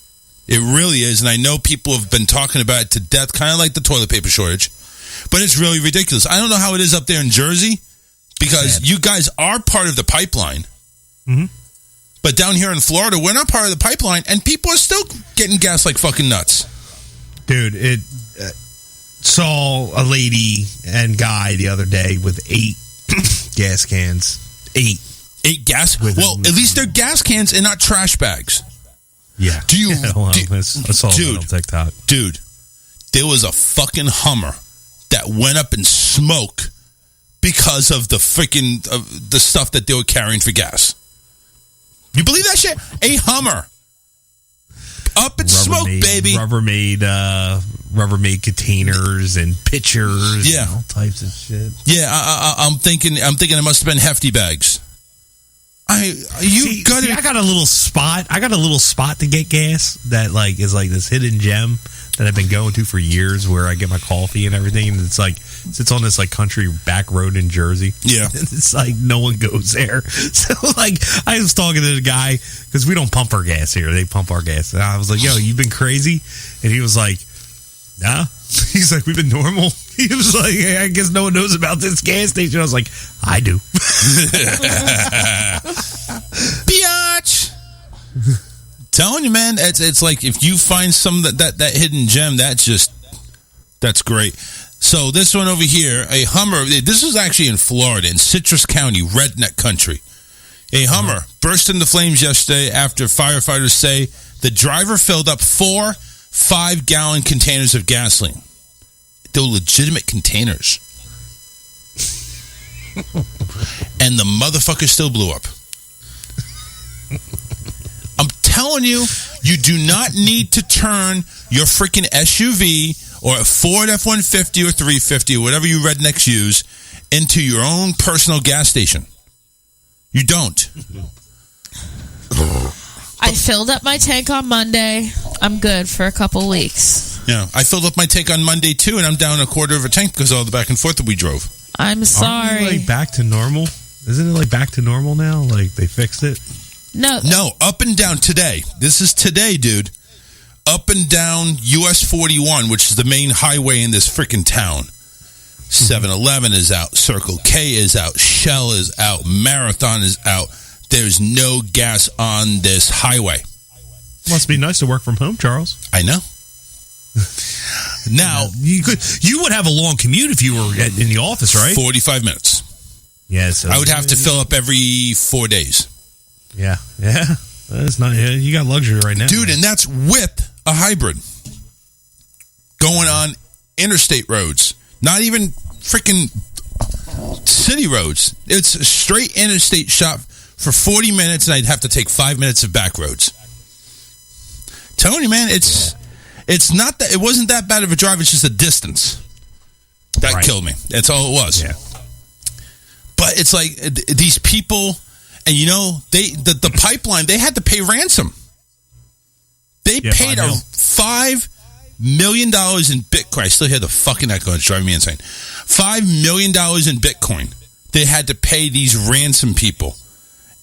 It really is, and I know people have been talking about it to death, kind of like the toilet paper shortage, but it's really ridiculous. I don't know how it is up there in Jersey, because you guys are part of the pipeline. Mm-hmm. But down here in Florida, we're not part of the pipeline, and people are still getting gas like fucking nuts. Dude, it saw a lady and guy the other day with 8 gas cans. 8 gas? Well, at least they're gas cans and not trash bags. Yeah. Do you? I saw it on TikTok. Dude, there was a fucking Hummer that went up in smoke because of the freaking the stuff that they were carrying for gas. You believe that shit? A Hummer up in smoke, baby. Rubbermaid containers and pitchers. Yeah, and all types of shit. Yeah, I'm thinking it must have been hefty bags. I got a little spot. I got a little spot to get gas that is like this hidden gem that I've been going to for years, where I get my coffee and everything. And it's like sits on this country back road in Jersey. Yeah, it's like no one goes there. So I was talking to the guy, because we don't pump our gas here; they pump our gas. And I was like, "Yo, you've been crazy," and he was like, "Nah." He's like, "We've been normal." He was like, "Hey, I guess no one knows about this gas station." I was like, "I do." Biatch. Telling you, man, it's like if you find some that hidden gem, that's great. So this one over here, a Hummer. This was actually in Florida, in Citrus County, redneck country. A Hummer burst into flames yesterday after firefighters say the driver filled up 4 5-gallon containers of gasoline. They're legitimate containers. And the motherfucker still blew up. I'm telling you, you do not need to turn your freaking SUV or a Ford F-150 or 350 or whatever you rednecks use into your own personal gas station. You don't. I filled up my tank on Monday. I'm good for a couple weeks. Yeah, I filled up my tank on Monday too, and I'm down a quarter of a tank because of all the back and forth that we drove. I'm sorry. Aren't we, back to normal? Isn't it back to normal now? They fixed it? No, up and down today. This is today, dude. Up and down US 41, which is the main highway in this freaking town. 7-Eleven is out. Circle K is out. Shell is out. Marathon is out. There's no gas on this highway. Must be nice to work from home, Charles. I know. Now you would have a long commute if you were in the office, right? 45 minutes. Yeah, so I would have to fill up every 4 days. Yeah. That's not. You got luxury right now, dude, and that's with a hybrid going on interstate roads, not even freaking city roads. It's a straight interstate shot for 40 minutes, and I'd have to take 5 minutes of back roads. Telling you, man, it's not that. It wasn't that bad of a drive. It's just a distance that killed me. That's all it was. Yeah. But it's like these people, and the pipeline, they had to pay ransom. They paid $5 million in Bitcoin. I still hear the fucking echo. It's driving me insane. $5 million in Bitcoin. They had to pay these ransom people.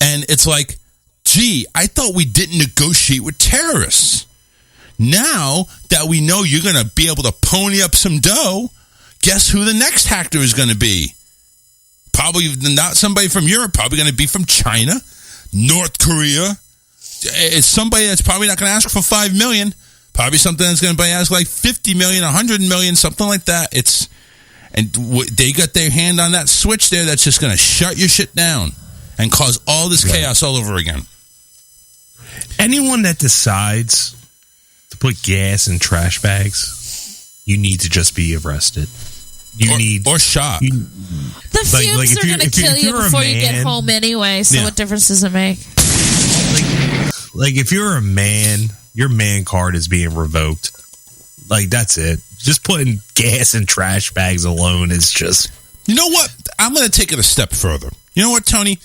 And it's like, gee, I thought we didn't negotiate with terrorists. Now that we know you're going to be able to pony up some dough, guess who the next hacker is going to be? Probably not somebody from Europe, probably going to be from China, North Korea. It's somebody that's probably not going to ask for $5 million. Probably something that's going to ask like $50 million, $100 million, something like that. They got their hand on that switch there that's just going to shut your shit down and cause all this chaos all over again. Anyone that decides to put gas in trash bags, you need to just be arrested. Or shot. The fumes are going to kill you before you get home anyway, so what difference does it make? Like, if you're a man, your man card is being revoked. Like, that's it. Just putting gas in trash bags alone is just... You know what? I'm going to take it a step further. You know what, Tony?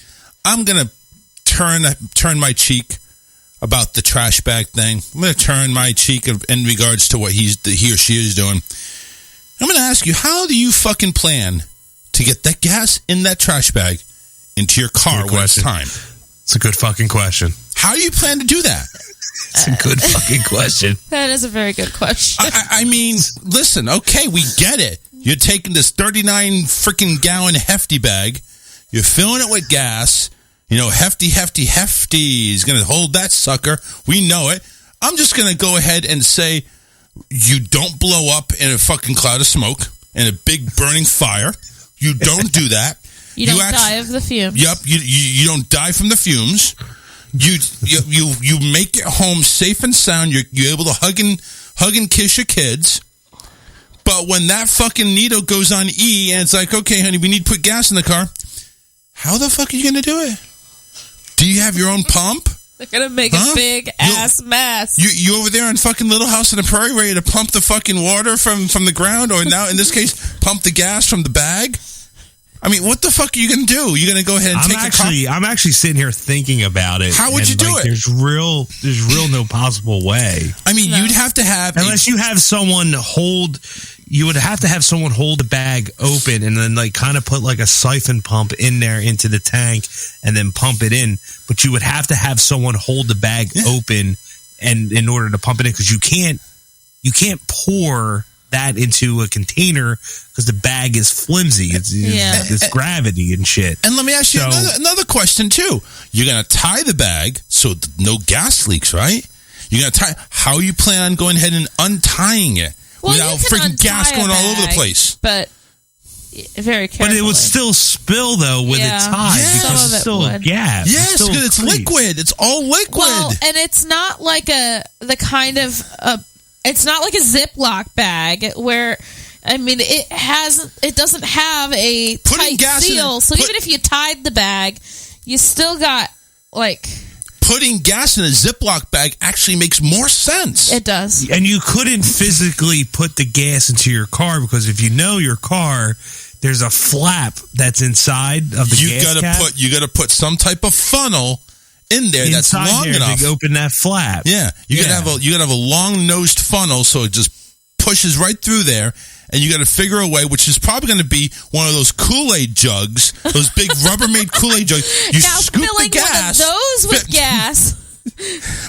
I'm going to turn my cheek about the trash bag thing. I'm going to turn my cheek in regards to what he or she is doing. I'm going to ask you, how do you fucking plan to get that gas in that trash bag into your car when it's time? It's a good fucking question. How do you plan to do that? It's a good fucking question. That is a very good question. I mean, listen, okay, we get it. You're taking this 39 freaking gallon hefty bag, you're filling it with gas, hefty is going to hold that sucker. We know it. I'm just going to go ahead and say you don't blow up in a fucking cloud of smoke and a big burning fire. You don't do that. You don't die of the fumes. Yep, you don't die from the fumes. You make it home safe and sound. You're able to hug and kiss your kids. But when that fucking needle goes on E and it's like, okay, honey, we need to put gas in the car. How the fuck are you going to do it? Do you have your own pump? They're going to make a big ass mess. You over there in fucking Little House on the Prairie ready to pump the fucking water from the ground, or now in this case, pump the gas from the bag? I mean, what the fuck are you going to do? You're going to go ahead and I'm actually sitting here thinking about it. How would you do it? There's real no possible way. I mean, you'd have to have... Unless you have someone hold... You would have to have someone hold the bag open and then kind of put a siphon pump in there into the tank and then pump it in. But you would have to have someone hold the bag open and in order to pump it in, because you can't pour that into a container because the bag is flimsy. It's gravity and shit. And let me ask you another question too. You're going to tie the bag so no gas leaks, right? You're going to tie. How you plan on going ahead and untying it? Without freaking gas going all over the place. But very carefully. But it would still spill, though, with it tied. Because it's still gas. Yes, because it's liquid. It's all liquid. Well, and it's not like it's not like a Ziploc bag where, I mean, it doesn't have a tight seal. So even if you tied the bag, you still got, putting gas in a Ziploc bag actually makes more sense. It does. And you couldn't physically put the gas into your car because if you know your car, there's a flap that's inside of the gas cap. You got to put some type of funnel in there that's long enough to open that flap. Yeah, you got to have a long nosed funnel so it just pushes right through there. And you got to figure a way, which is probably going to be one of those Kool-Aid jugs, those big Rubbermaid Kool-Aid jugs. You now scoop filling the gas. One of those with gas.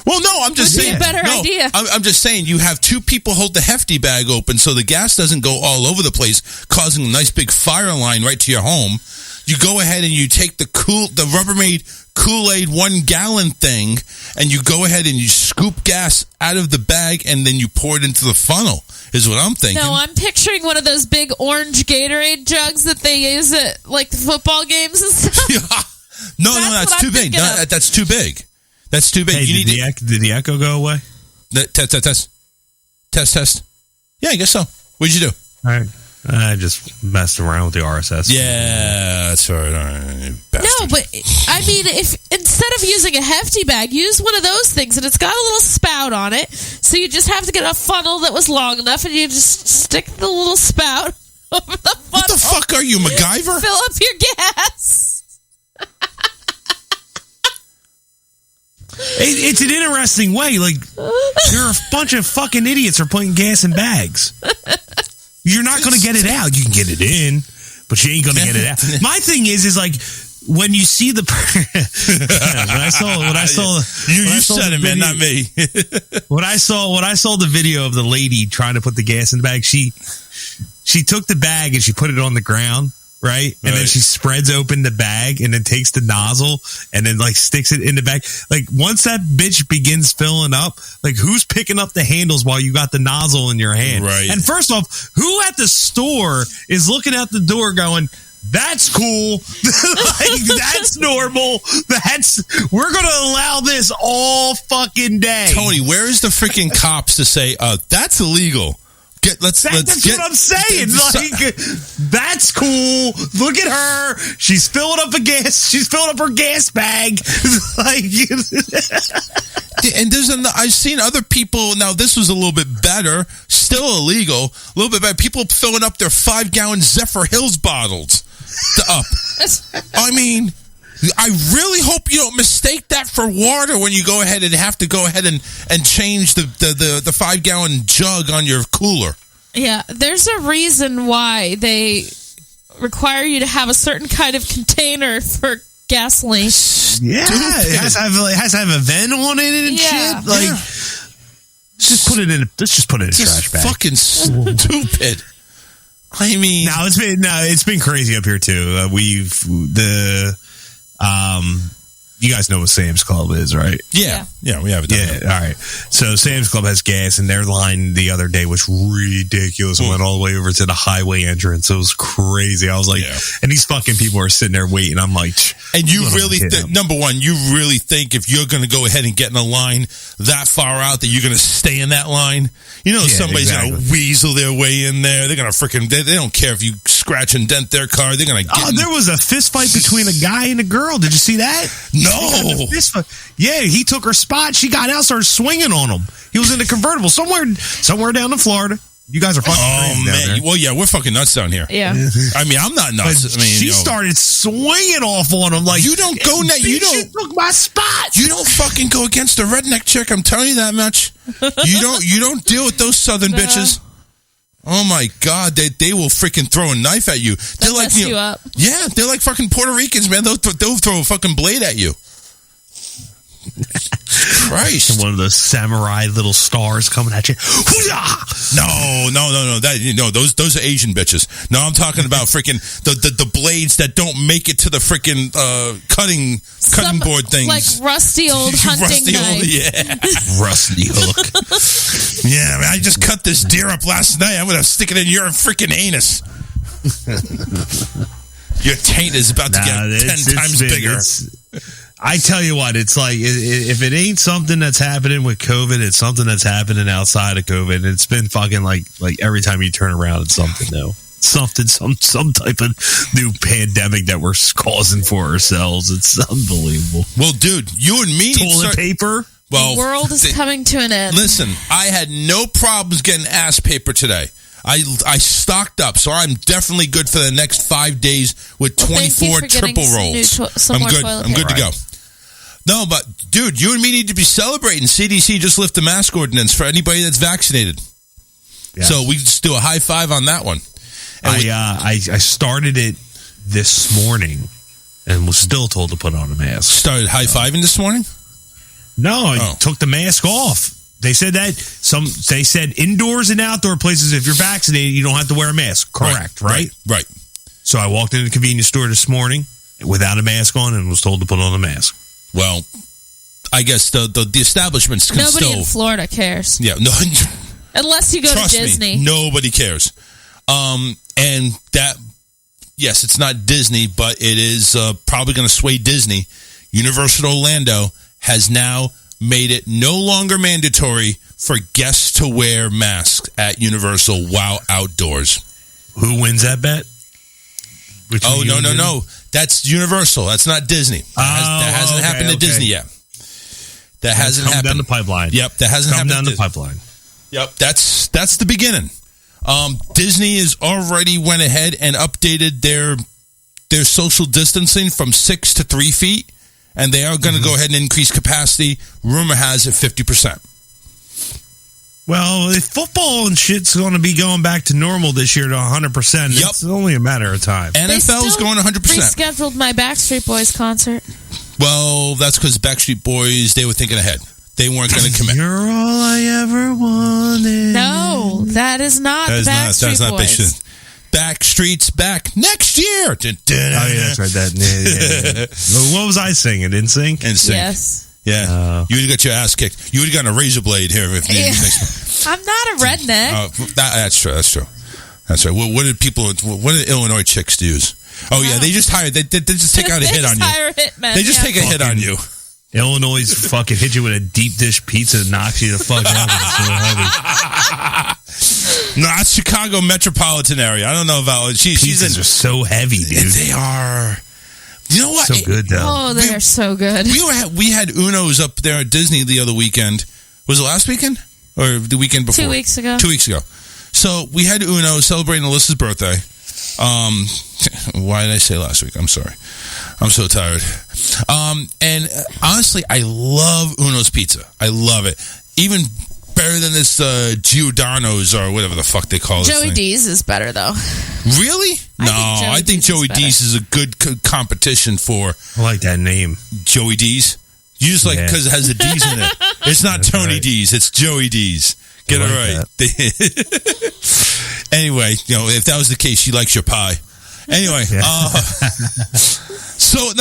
Well, no, I'm just saying. Would be a better idea. I'm just saying you have two people hold the hefty bag open so the gas doesn't go all over the place, causing a nice big fire line right to your home. You go ahead and you take the Rubbermaid Kool-Aid 1 gallon thing, and you go ahead and you scoop gas out of the bag, and then you pour it into the funnel. Is what I'm thinking. No, I'm picturing one of those big orange Gatorade jugs that they use at the football games and stuff. No, that's too big. That's too big. That's too big. Hey, did the echo go away? Test. Yeah, I guess so. What'd you do? All right. I just messed around with the RSS. Yeah, that's all right. No, but I mean, if instead of using a hefty bag, use one of those things, and it's got a little spout on it. So you just have to get a funnel that was long enough, and you just stick the little spout over the funnel. What the fuck are you, MacGyver? Fill up your gas. It's an interesting way. There are a bunch of fucking idiots are putting gas in bags. You're not going to get it out. You can get it in, but you ain't going to get it out. My thing is when you see the when I saw you said it, man, not me. when I saw the video of the lady trying to put the gas in the bag, she took the bag and she put it on the ground. Right? And then she spreads open the bag and then takes the nozzle and then sticks it in the bag. Once that bitch begins filling up, who's picking up the handles while you got the nozzle in your hand? Right. And first off, who at the store is looking out the door going, that's cool. That's normal. We're going to allow this all fucking day. Tony, where is the freaking cops to say, that's illegal? That's what I'm saying. That's cool. Look at her. She's filling up her gas bag. And I've seen other people. Now this was a little bit better. Still illegal. A little bit better. People filling up their 5-gallon Zephyr Hills bottles. I mean, I really hope you don't mistake that for water when you go ahead and have to go ahead and change the 5-gallon jug on your cooler. Yeah, there's a reason why they require you to have a certain kind of container for gasoline. Yeah, it has to have a vent on it and shit. Like, just put it in. Let's just put it in a trash bag. Fucking stupid. I mean, it's been crazy up here too. You guys know what Sam's Club is, right? Yeah, we have it. Yeah, all right. So Sam's Club has gas, and their line the other day was ridiculous. It went all the way over to the highway entrance. It was crazy. I was like, and these fucking people are sitting there waiting. I'm like, and you really, number one, you really think if you're going to go ahead and get in a line that far out that you're going to stay in that line? You know, somebody's going to weasel their way in there. They're going to they don't care if you scratch and dent their car. They're going to get there was a fist fight between a guy and a girl. Did you see that? No. Yeah, he took her spot. She got out, started swinging on him. He was in a convertible somewhere down in Florida. You guys are fucking crazy down there. Well, yeah, we're fucking nuts down here. Yeah. I mean, I'm not nuts. But she started swinging off on him like, you don't go next. You took my spot. You don't fucking go against a redneck chick. I'm telling you that much. You don't deal with those southern bitches. Oh my God, they will freaking throw a knife at you. They're like you up. Yeah, they're like fucking Puerto Ricans, man. They'll throw a fucking blade at you. Christ! One of those samurai little stars coming at you. No. Those are Asian bitches. No, I'm talking about freaking the blades that don't make it to the freaking cutting board things, like rusty old hunting knife. Rusty hook. Yeah, I mean, I just cut this deer up last night. I'm gonna stick it in your freaking anus. Your taint is about to get 10 times bigger. I tell you what, it's like, if it ain't something that's happening with COVID, it's something that's happening outside of COVID. It's been fucking like every time you turn around, it's something new. Something, some type of new pandemic that we're causing for ourselves. It's unbelievable. Well, dude, you and me toilet paper. Well, the world is coming to an end. Listen, I had no problems getting ass paper today. I stocked up, so I'm definitely good for the next 5 days with 24 triple rolls. I'm good. I'm good to go. No, but dude, you and me need to be celebrating. CDC just lifted the mask ordinance for anybody that's vaccinated. Yeah. So we just do a high five on that one. And I started it this morning and was still told to put on a mask. Started high fiving this morning? No, I took the mask off. They said that they said indoors and outdoor places, if you're vaccinated, you don't have to wear a mask. Correct, right? Right. So I walked into the convenience store this morning without a mask on and was told to put on a mask. Well, I guess the establishments can Nobody in Florida cares. Yeah, no. Unless you go to Disney. Me, nobody cares. And that, yes, it's not Disney, but it is probably going to sway Disney. Universal Orlando has now made it no longer mandatory for guests to wear masks at Universal while outdoors. Who wins that bet? No. That's Universal. That's not Disney. That hasn't happened to Disney yet. That hasn't happened. Down the pipeline. Yep, that hasn't happened. Down the pipeline. Yep, that's the beginning. Disney has already went ahead and updated their social distancing from 6 to 3 feet, and they are going to go ahead and increase capacity. Rumor has it 50%. Well, if football and shit's going to be going back to normal this year to 100%, it's only a matter of time. NFL's going 100%. Rescheduled my Backstreet Boys concert. Well, that's because Backstreet Boys, they were thinking ahead. They weren't going to commit. You're all I ever wanted. No, that is not Backstreet Boys. Backstreet's back next year. Oh, yeah, that's right. Yeah. What was I singing? NSYNC? NSYNC. Yes. Yeah, you would have got your ass kicked. You would have gotten a razor blade here. I'm not a redneck. That's true. That's right. What did Illinois chicks use? Oh yeah, they just hired. They just take out a hit on you. They just take a hit on you. Illinois fucking hit you with a deep dish pizza and knocks you the fuck out. It's so heavy. No, that's Chicago metropolitan area. I don't know about pizzas are so heavy, dude. They are. You know what? So good, though. Oh, they are so good. We had Uno's up there at Disney the other weekend. Was it last weekend? Or the weekend before? 2 weeks ago. 2 weeks ago. So we had Uno celebrating Alyssa's birthday. Why did I say last week? I'm sorry. I'm so tired. And honestly, I love Uno's Pizza. I love it. Even better than this Giordano's or whatever the fuck they call it. Joey D's is better, though. Really? I think Joey D's is a good competition for. I like that name. Joey D's? You just like because it has the D's in it. It's not That's Tony right. D's. It's Joey D's. Get it right. Anyway, if that was the case, she likes your pie. Anyway, so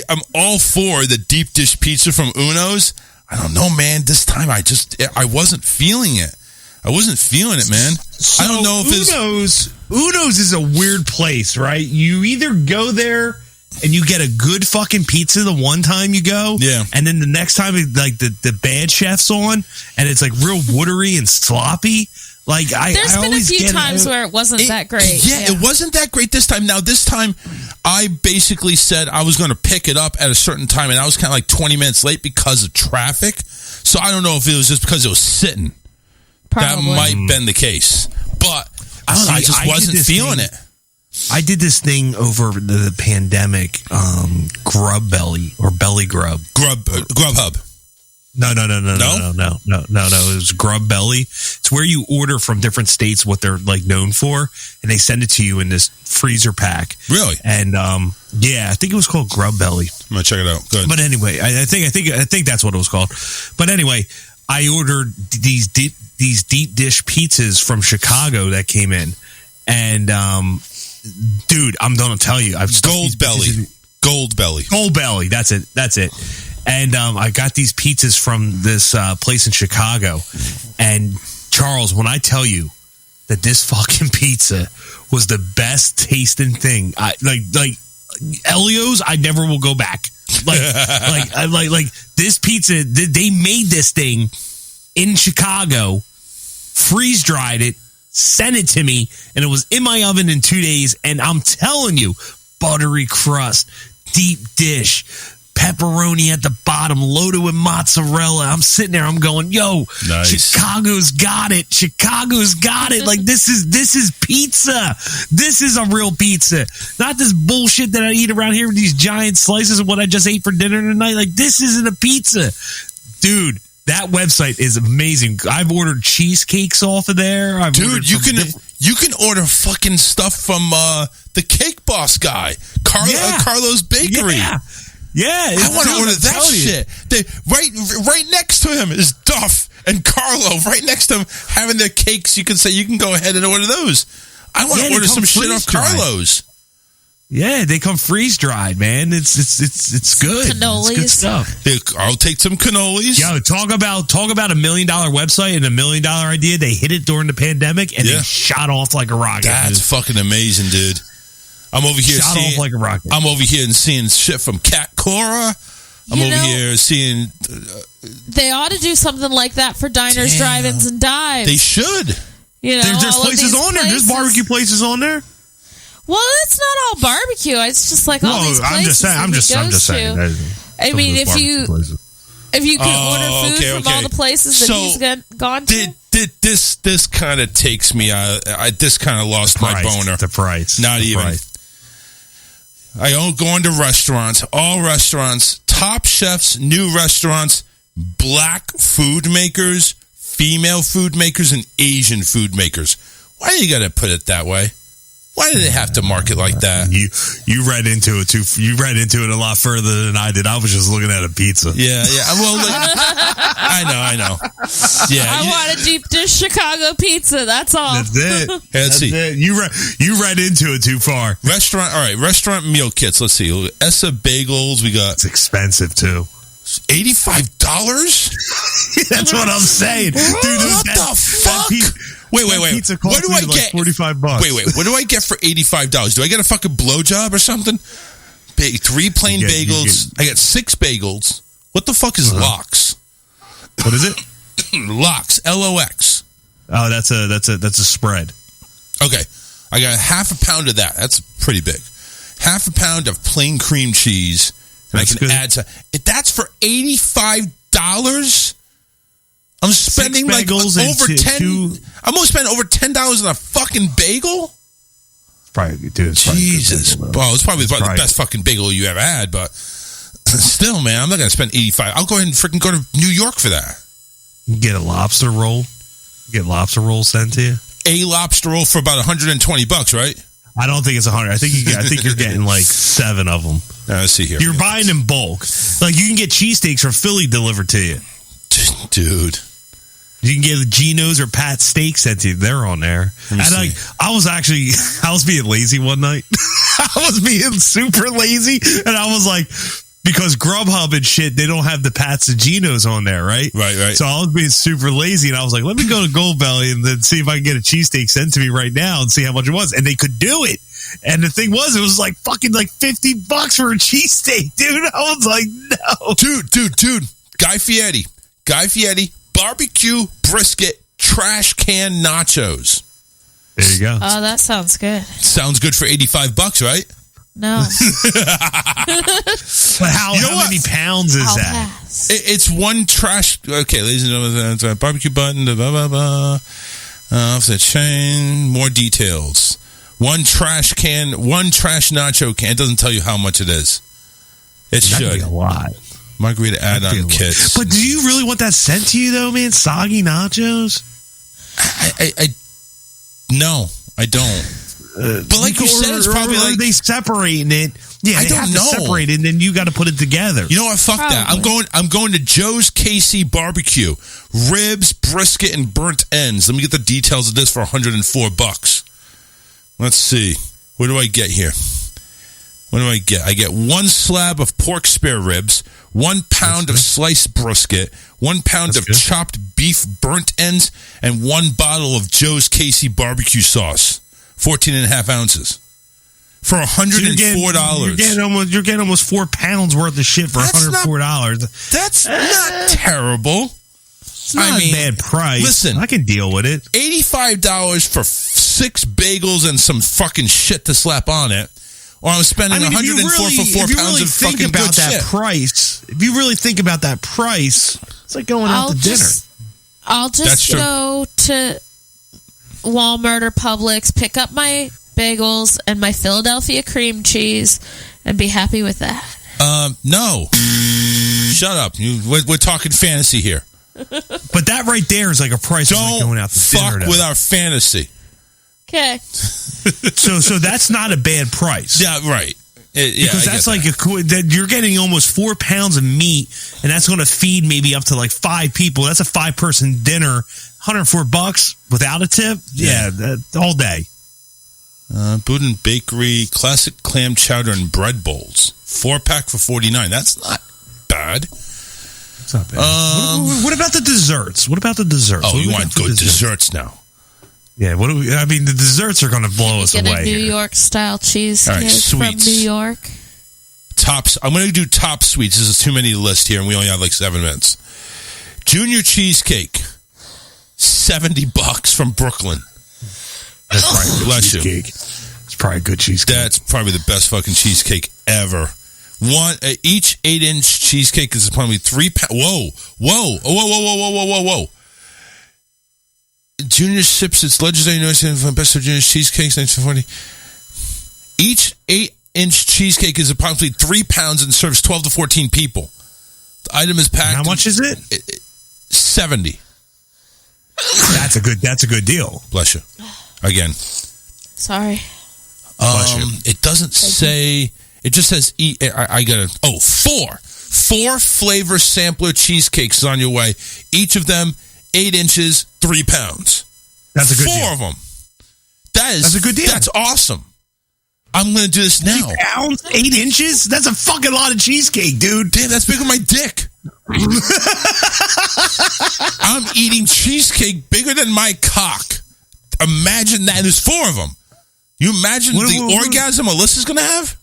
I'm all for the deep dish pizza from Uno's. I don't know, man. This time I wasn't feeling it. I wasn't feeling it, man. So I don't know if Uno's is a weird place, right? You either go there and you get a good fucking pizza the one time you go, and then the next time, like the bad chef's on, and it's like real watery and sloppy. Like There's been a few times where it wasn't that great. Yeah, it wasn't that great this time. Now, this time, I basically said I was going to pick it up at a certain time, and I was kind of like 20 minutes late because of traffic. So I don't know if it was just because it was sitting. Probably. That might have been the case. But I don't know. I just wasn't feeling it. I did this thing over the pandemic, Grub Belly or Belly Grub. Grubhub. No. It was Grub Belly. It's where you order from different states what they're like known for, and they send it to you in this freezer pack. Really? And I think it was called Grub Belly. I'm gonna check it out. Good. But anyway, I think that's what it was called. But anyway, I ordered these deep dish pizzas from Chicago that came in, and dude, I'm gonna tell you, I've Gold Belly. That's it. And I got these pizzas from this place in Chicago. And Charles, when I tell you that this fucking pizza was the best tasting thing, like Elio's, I never will go back. Like this pizza, they made this thing in Chicago, freeze dried it, sent it to me, and it was in my oven in 2 days. And I'm telling you, buttery crust, deep dish, pepperoni at the bottom, loaded with mozzarella. I'm sitting there, I'm going, yo, nice. Chicago's got it. Like this is pizza. This is a real pizza. Not this bullshit that I eat around here with these giant slices of what I just ate for dinner tonight. Like this isn't a pizza. Dude, that website is amazing. I've ordered cheesecakes off of there. You can order fucking stuff from the Cake Boss guy, Carlo's Bakery. Yeah, I want to order that shit. Right next to him is Duff and Carlo. Right next to him, having their cakes. You can say you can go ahead and order those. I want to order some shit off Carlo's. Yeah, they come freeze dried, man. It's good. Cannolis. It's good stuff. I'll take some cannolis. Yo, talk about $1 million website and $1 million idea. They hit it during the pandemic and they shot off like a rocket. That's fucking amazing, dude. I'm over here off like a rocket. I'm over here and seeing shit from Cat Cora. I'm over here seeing. They ought to do something like that for diners, drive-ins, and dives. They should. There's places on there. There's barbecue places on there. Well, it's not all barbecue. It's just like all these places. I'm just saying. I mean, if you can order food from all the places that he's gone to. This kind of takes me out. This kind of lost my boner. The price. Not even. Price. I don't go into restaurants. All restaurants, top chefs, new restaurants, black food makers, female food makers, and Asian food makers. Why do you got to put it that way? Why do they have to market like that? You read into it too. You read into it a lot further than I did. I was just looking at a pizza. Yeah. Well, I know. Yeah, I want a deep dish Chicago pizza. That's all. That's it. Let's see. It. You read into it too far. Restaurant meal kits. Let's see. Essa Bagels. We got. It's expensive too. $85. That's what I'm saying, dude. What the fuck? Wait. What do I get? $45. Wait. What do I get for $85? Do I get a fucking blowjob or something? 3 plain bagels. I got 6 bagels. What the fuck is lox? What is it? Lox. LOX. Oh, that's a spread. Okay, I got half a pound of that. That's pretty big. Half a pound of plain cream cheese, and that's I can good. add some. That's for $85. I'm spending like over 10. I'm gonna spend over $10 on a fucking bagel. Probably, dude. Jesus, well, it's probably the best fucking bagel you ever had. But Still, man, I'm not going to spend $85. I'll go ahead and freaking go to New York for that. You get a lobster roll. Get lobster rolls sent to you. A lobster roll for about $120, right? I don't think it's 100. I think you're getting like 7 of them. Let's see here. You're buying in bulk. Like you can get cheesesteaks from Philly delivered to you, dude. You can get Geno's or Pat's steak sent to you. They're on there. And I was being lazy one night. I was being super lazy, and I was like, because Grubhub and shit, they don't have the Pat's and Geno's on there, right? Right. So I was being super lazy, and I was like, let me go to Goldbelly and then see if I can get a cheesesteak sent to me right now and see how much it was. And they could do it. And the thing was, it was like fucking like $50 for a cheesesteak, dude. I was like, no. Dude. Guy Fieri, barbecue brisket trash can nachos. There you go. Oh, that sounds good. Sounds good for $85, right? No. But how many pounds is that? Pass. It's one trash. Okay, ladies and gentlemen, barbecue button, blah, blah, blah. Off the chain. More details. One trash nacho can. It doesn't tell you how much it is. It should. That'd be a lot. Margarita add-on kits. But do you really want that sent to you, though, man? Soggy nachos? No, I don't. But like you said, it's probably like they separating it. Yeah, they have to separate it, and then you got to put it together. You know what? Fuck that. I'm going to Joe's KC Barbecue. Ribs, brisket, and burnt ends. Let me get the details of this for $104. Let's see. What do I get here? What do I get? I get 1 slab of pork spare ribs, 1 pound of sliced brisket, 1 pound of chopped beef burnt ends, and 1 bottle of Joe's KC barbecue sauce. 14.5 ounces. For $104. You're getting almost 4 pounds worth of shit for $104. That's not terrible. It's not a bad price. Listen, I can deal with it. $85 for 6 bagels and some fucking shit to slap on it. Or I'm spending $104 for 4 pounds of fucking good shit. If you really think about that price, it's like going out to dinner. I'll just go to Walmart or Publix, pick up my bagels and my Philadelphia cream cheese, and be happy with that. No. Shut up. We're talking fantasy here. But that right there is like a price of like going out to dinner. Don't fuck with our fantasy. Okay. So that's not a bad price. Yeah, right. Because that's like you're getting almost 4 pounds of meat, and that's going to feed maybe up to like 5 people. That's a 5-person dinner. $104 without a tip. Yeah, all day. Boudin Bakery classic clam chowder and bread bowls. 4-pack for $49. That's not bad. It's not bad. What about the desserts? Oh, you want good desserts now? Yeah, the desserts are going to blow us away. Get a New York style cheesecake from New York. Tops. I'm going to do top sweets. This is too many to list here, and we only have like 7 minutes. Junior cheesecake, $70 from Brooklyn. That's probably Bless you. It's probably a good cheesecake. That's probably the best fucking cheesecake ever. Each 8-inch cheesecake is probably 3 pounds. Whoa. Junior sips its legendary noise from Best of Junior Cheesecakes 1940. Each 8-inch cheesecake is approximately 3 pounds and serves 12 to 14 people. The item is packed. How much is it? $70. That's a good deal. Bless you. Again. Sorry. Bless you. It doesn't say. It just says eat. I got to. 4 flavor sampler cheesecakes is on your way. Each of them 8 inches, 3 pounds. That's a good deal. 4 of them. That's a good deal. That's awesome. I'm going to do this now. 3 pounds, 8 inches? That's a fucking lot of cheesecake, dude. Damn, that's bigger than my dick. I'm eating cheesecake bigger than my cock. Imagine that. There's 4 of them. You imagine the orgasm Alyssa's going to have?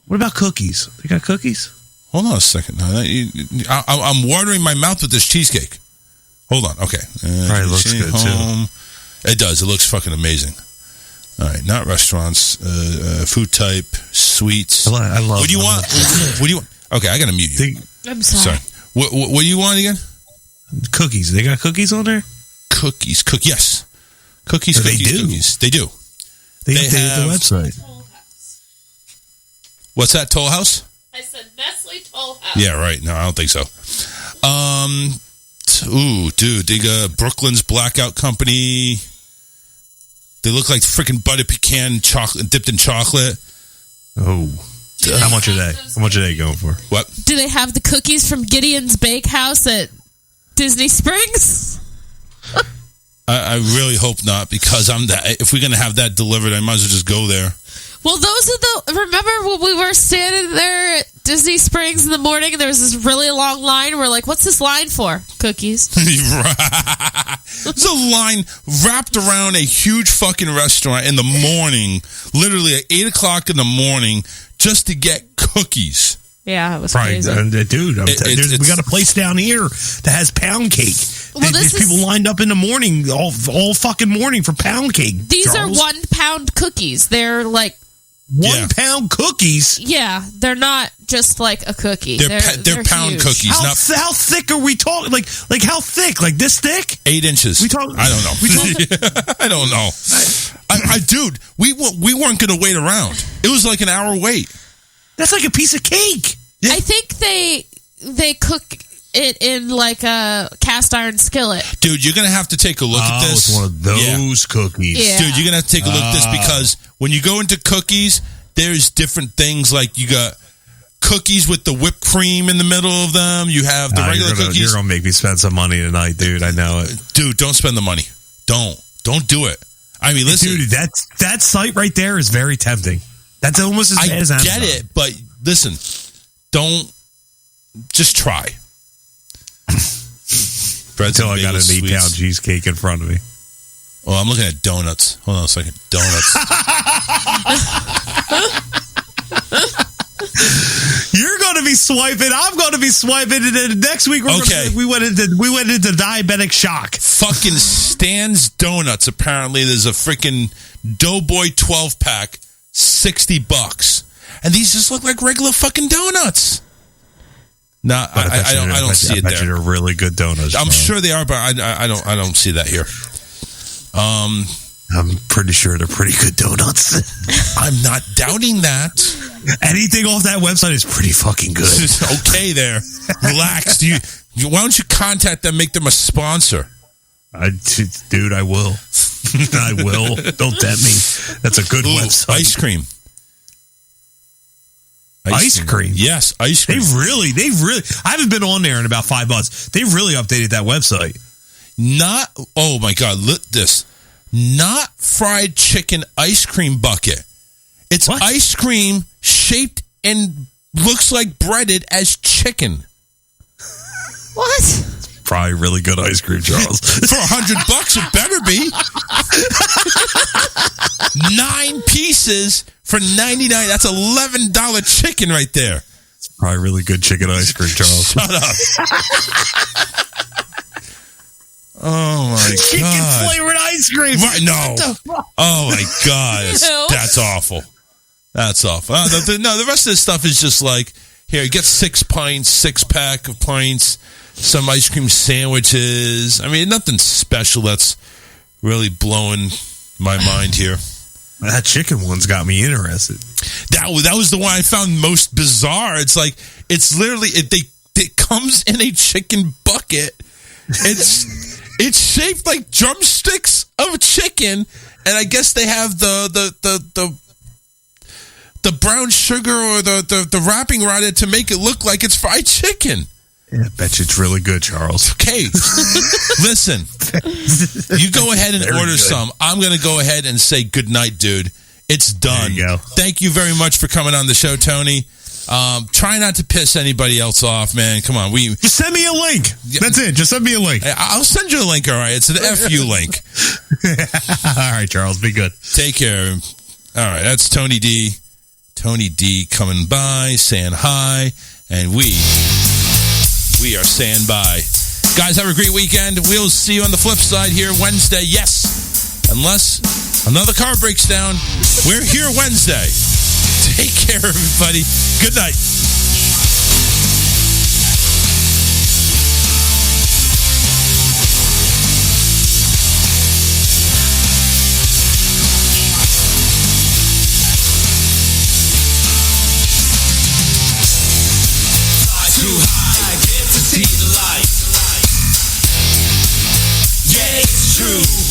What about cookies? They got cookies? Hold on a second. I'm watering my mouth with this cheesecake. Hold on. Okay. It looks good, too. It does. It looks fucking amazing. All right. Not restaurants. Food type. Sweets. I love What do you want? What do you want? Okay, I got to mute you. I'm sorry. What do you want again? Cookies. They got cookies on there? Cookies. Yes. Cookies. They do. Cookies. They do. They have the website. What's that? Toll House? I said Nestle really tall house. Yeah, right. No, I don't think so. Dude, they got Brooklyn's Blackout Company. They look like freaking butter pecan chocolate dipped in chocolate. Oh. How much are they? How much are they going for? What? Do they have the cookies from Gideon's Bakehouse at Disney Springs? I really hope not, because if we're going to have that delivered, I might as well just go there. Well, those are remember when we were standing there at Disney Springs in the morning and there was this really long line? We're like, what's this line for? Cookies. There's a line wrapped around a huge fucking restaurant in the morning, literally at 8 o'clock in the morning, just to get cookies. Yeah, it was Right, crazy. dude. We got a place down here that has pound cake. Well, There's people lined up in the morning, all fucking morning for pound cake. These Charles. are 1 pound cookies. They're like 1 pound cookies. Yeah, they're not just like a cookie. They're pound huge. cookies. How thick are we talking? Like how thick? Like this thick? 8 inches. I don't know. I don't know. Dude, we weren't going to wait around. It was like an hour wait. That's like a piece of cake. Yeah. I think they cook it in like a cast iron skillet. Dude, you're going to have to take a look at this. It's one of those cookies. Yeah. Dude, you're going to have to take a look at this, because when you go into cookies, there's different things. Like you got cookies with the whipped cream in the middle of them. You have the regular cookies. You're going to make me spend some money tonight, dude. I know it. Dude, don't spend the money. Don't do it. I mean, listen. Dude, that site right there is very tempting. That's almost as bad as Amazon. I get it, but listen, just try. Until I got an 8-pound cheesecake in front of me. Oh, I'm looking at donuts. Hold on a second. Donuts. You're going to be swiping. I'm going to be swiping. And then next week, we went into diabetic shock. Fucking Stan's Donuts. Apparently, there's a freaking Doughboy 12-pack, $60, and these just look like regular fucking donuts. No, I don't see it there. I bet you they're really good donuts. I'm sure they are, but I don't see that here. I'm pretty sure they're pretty good donuts. I'm not doubting that. Anything off that website is pretty fucking good. Okay, there. Relax. Why don't you contact them, make them a sponsor? Dude, I will. I will. Don't tempt me. That's a good website. Ice cream. Ice cream. Yes, ice cream. They've really. I haven't been on there in about 5 months. They've really updated that website. Oh my God, look this. Not fried chicken ice cream bucket. It's what? Ice cream shaped and looks like breaded as chicken. What? Probably really good ice cream, Charles. For $100, it better be. 9 pieces for $99. That's $11 chicken right there. It's probably really good chicken ice cream, Charles. Shut up. Oh my God. Chicken flavored ice cream. Right, no. Oh my God. That's awful. That's awful. The rest of this stuff is just like, here, get 6 pints, 6-pack of pints, some ice cream sandwiches. I mean, nothing special that's really blowing my mind here. That chicken one's got me interested. That was the one I found most bizarre. It's like, it's literally, it comes in a chicken bucket. It's shaped like drumsticks of chicken, and I guess they have the brown sugar or the wrapping around it to make it look like it's fried chicken. Yeah, I bet you it's really good, Charles. Okay, listen, you go ahead and order some. I'm going to go ahead and say good night, dude. It's done. There you go. Thank you very much for coming on the show, Tony. Try not to piss anybody else off, man. Come on. Just send me a link. That's it. Just send me a link. I'll send you a link, all right? It's an FU link. All right, Charles. Be good. Take care. All right. That's Tony D. Tony D coming by, saying hi, and we are saying bye. Guys, have a great weekend. We'll see you on the flip side here Wednesday. Yes. Unless another car breaks down, we're here Wednesday. Take care, everybody. Good night. true.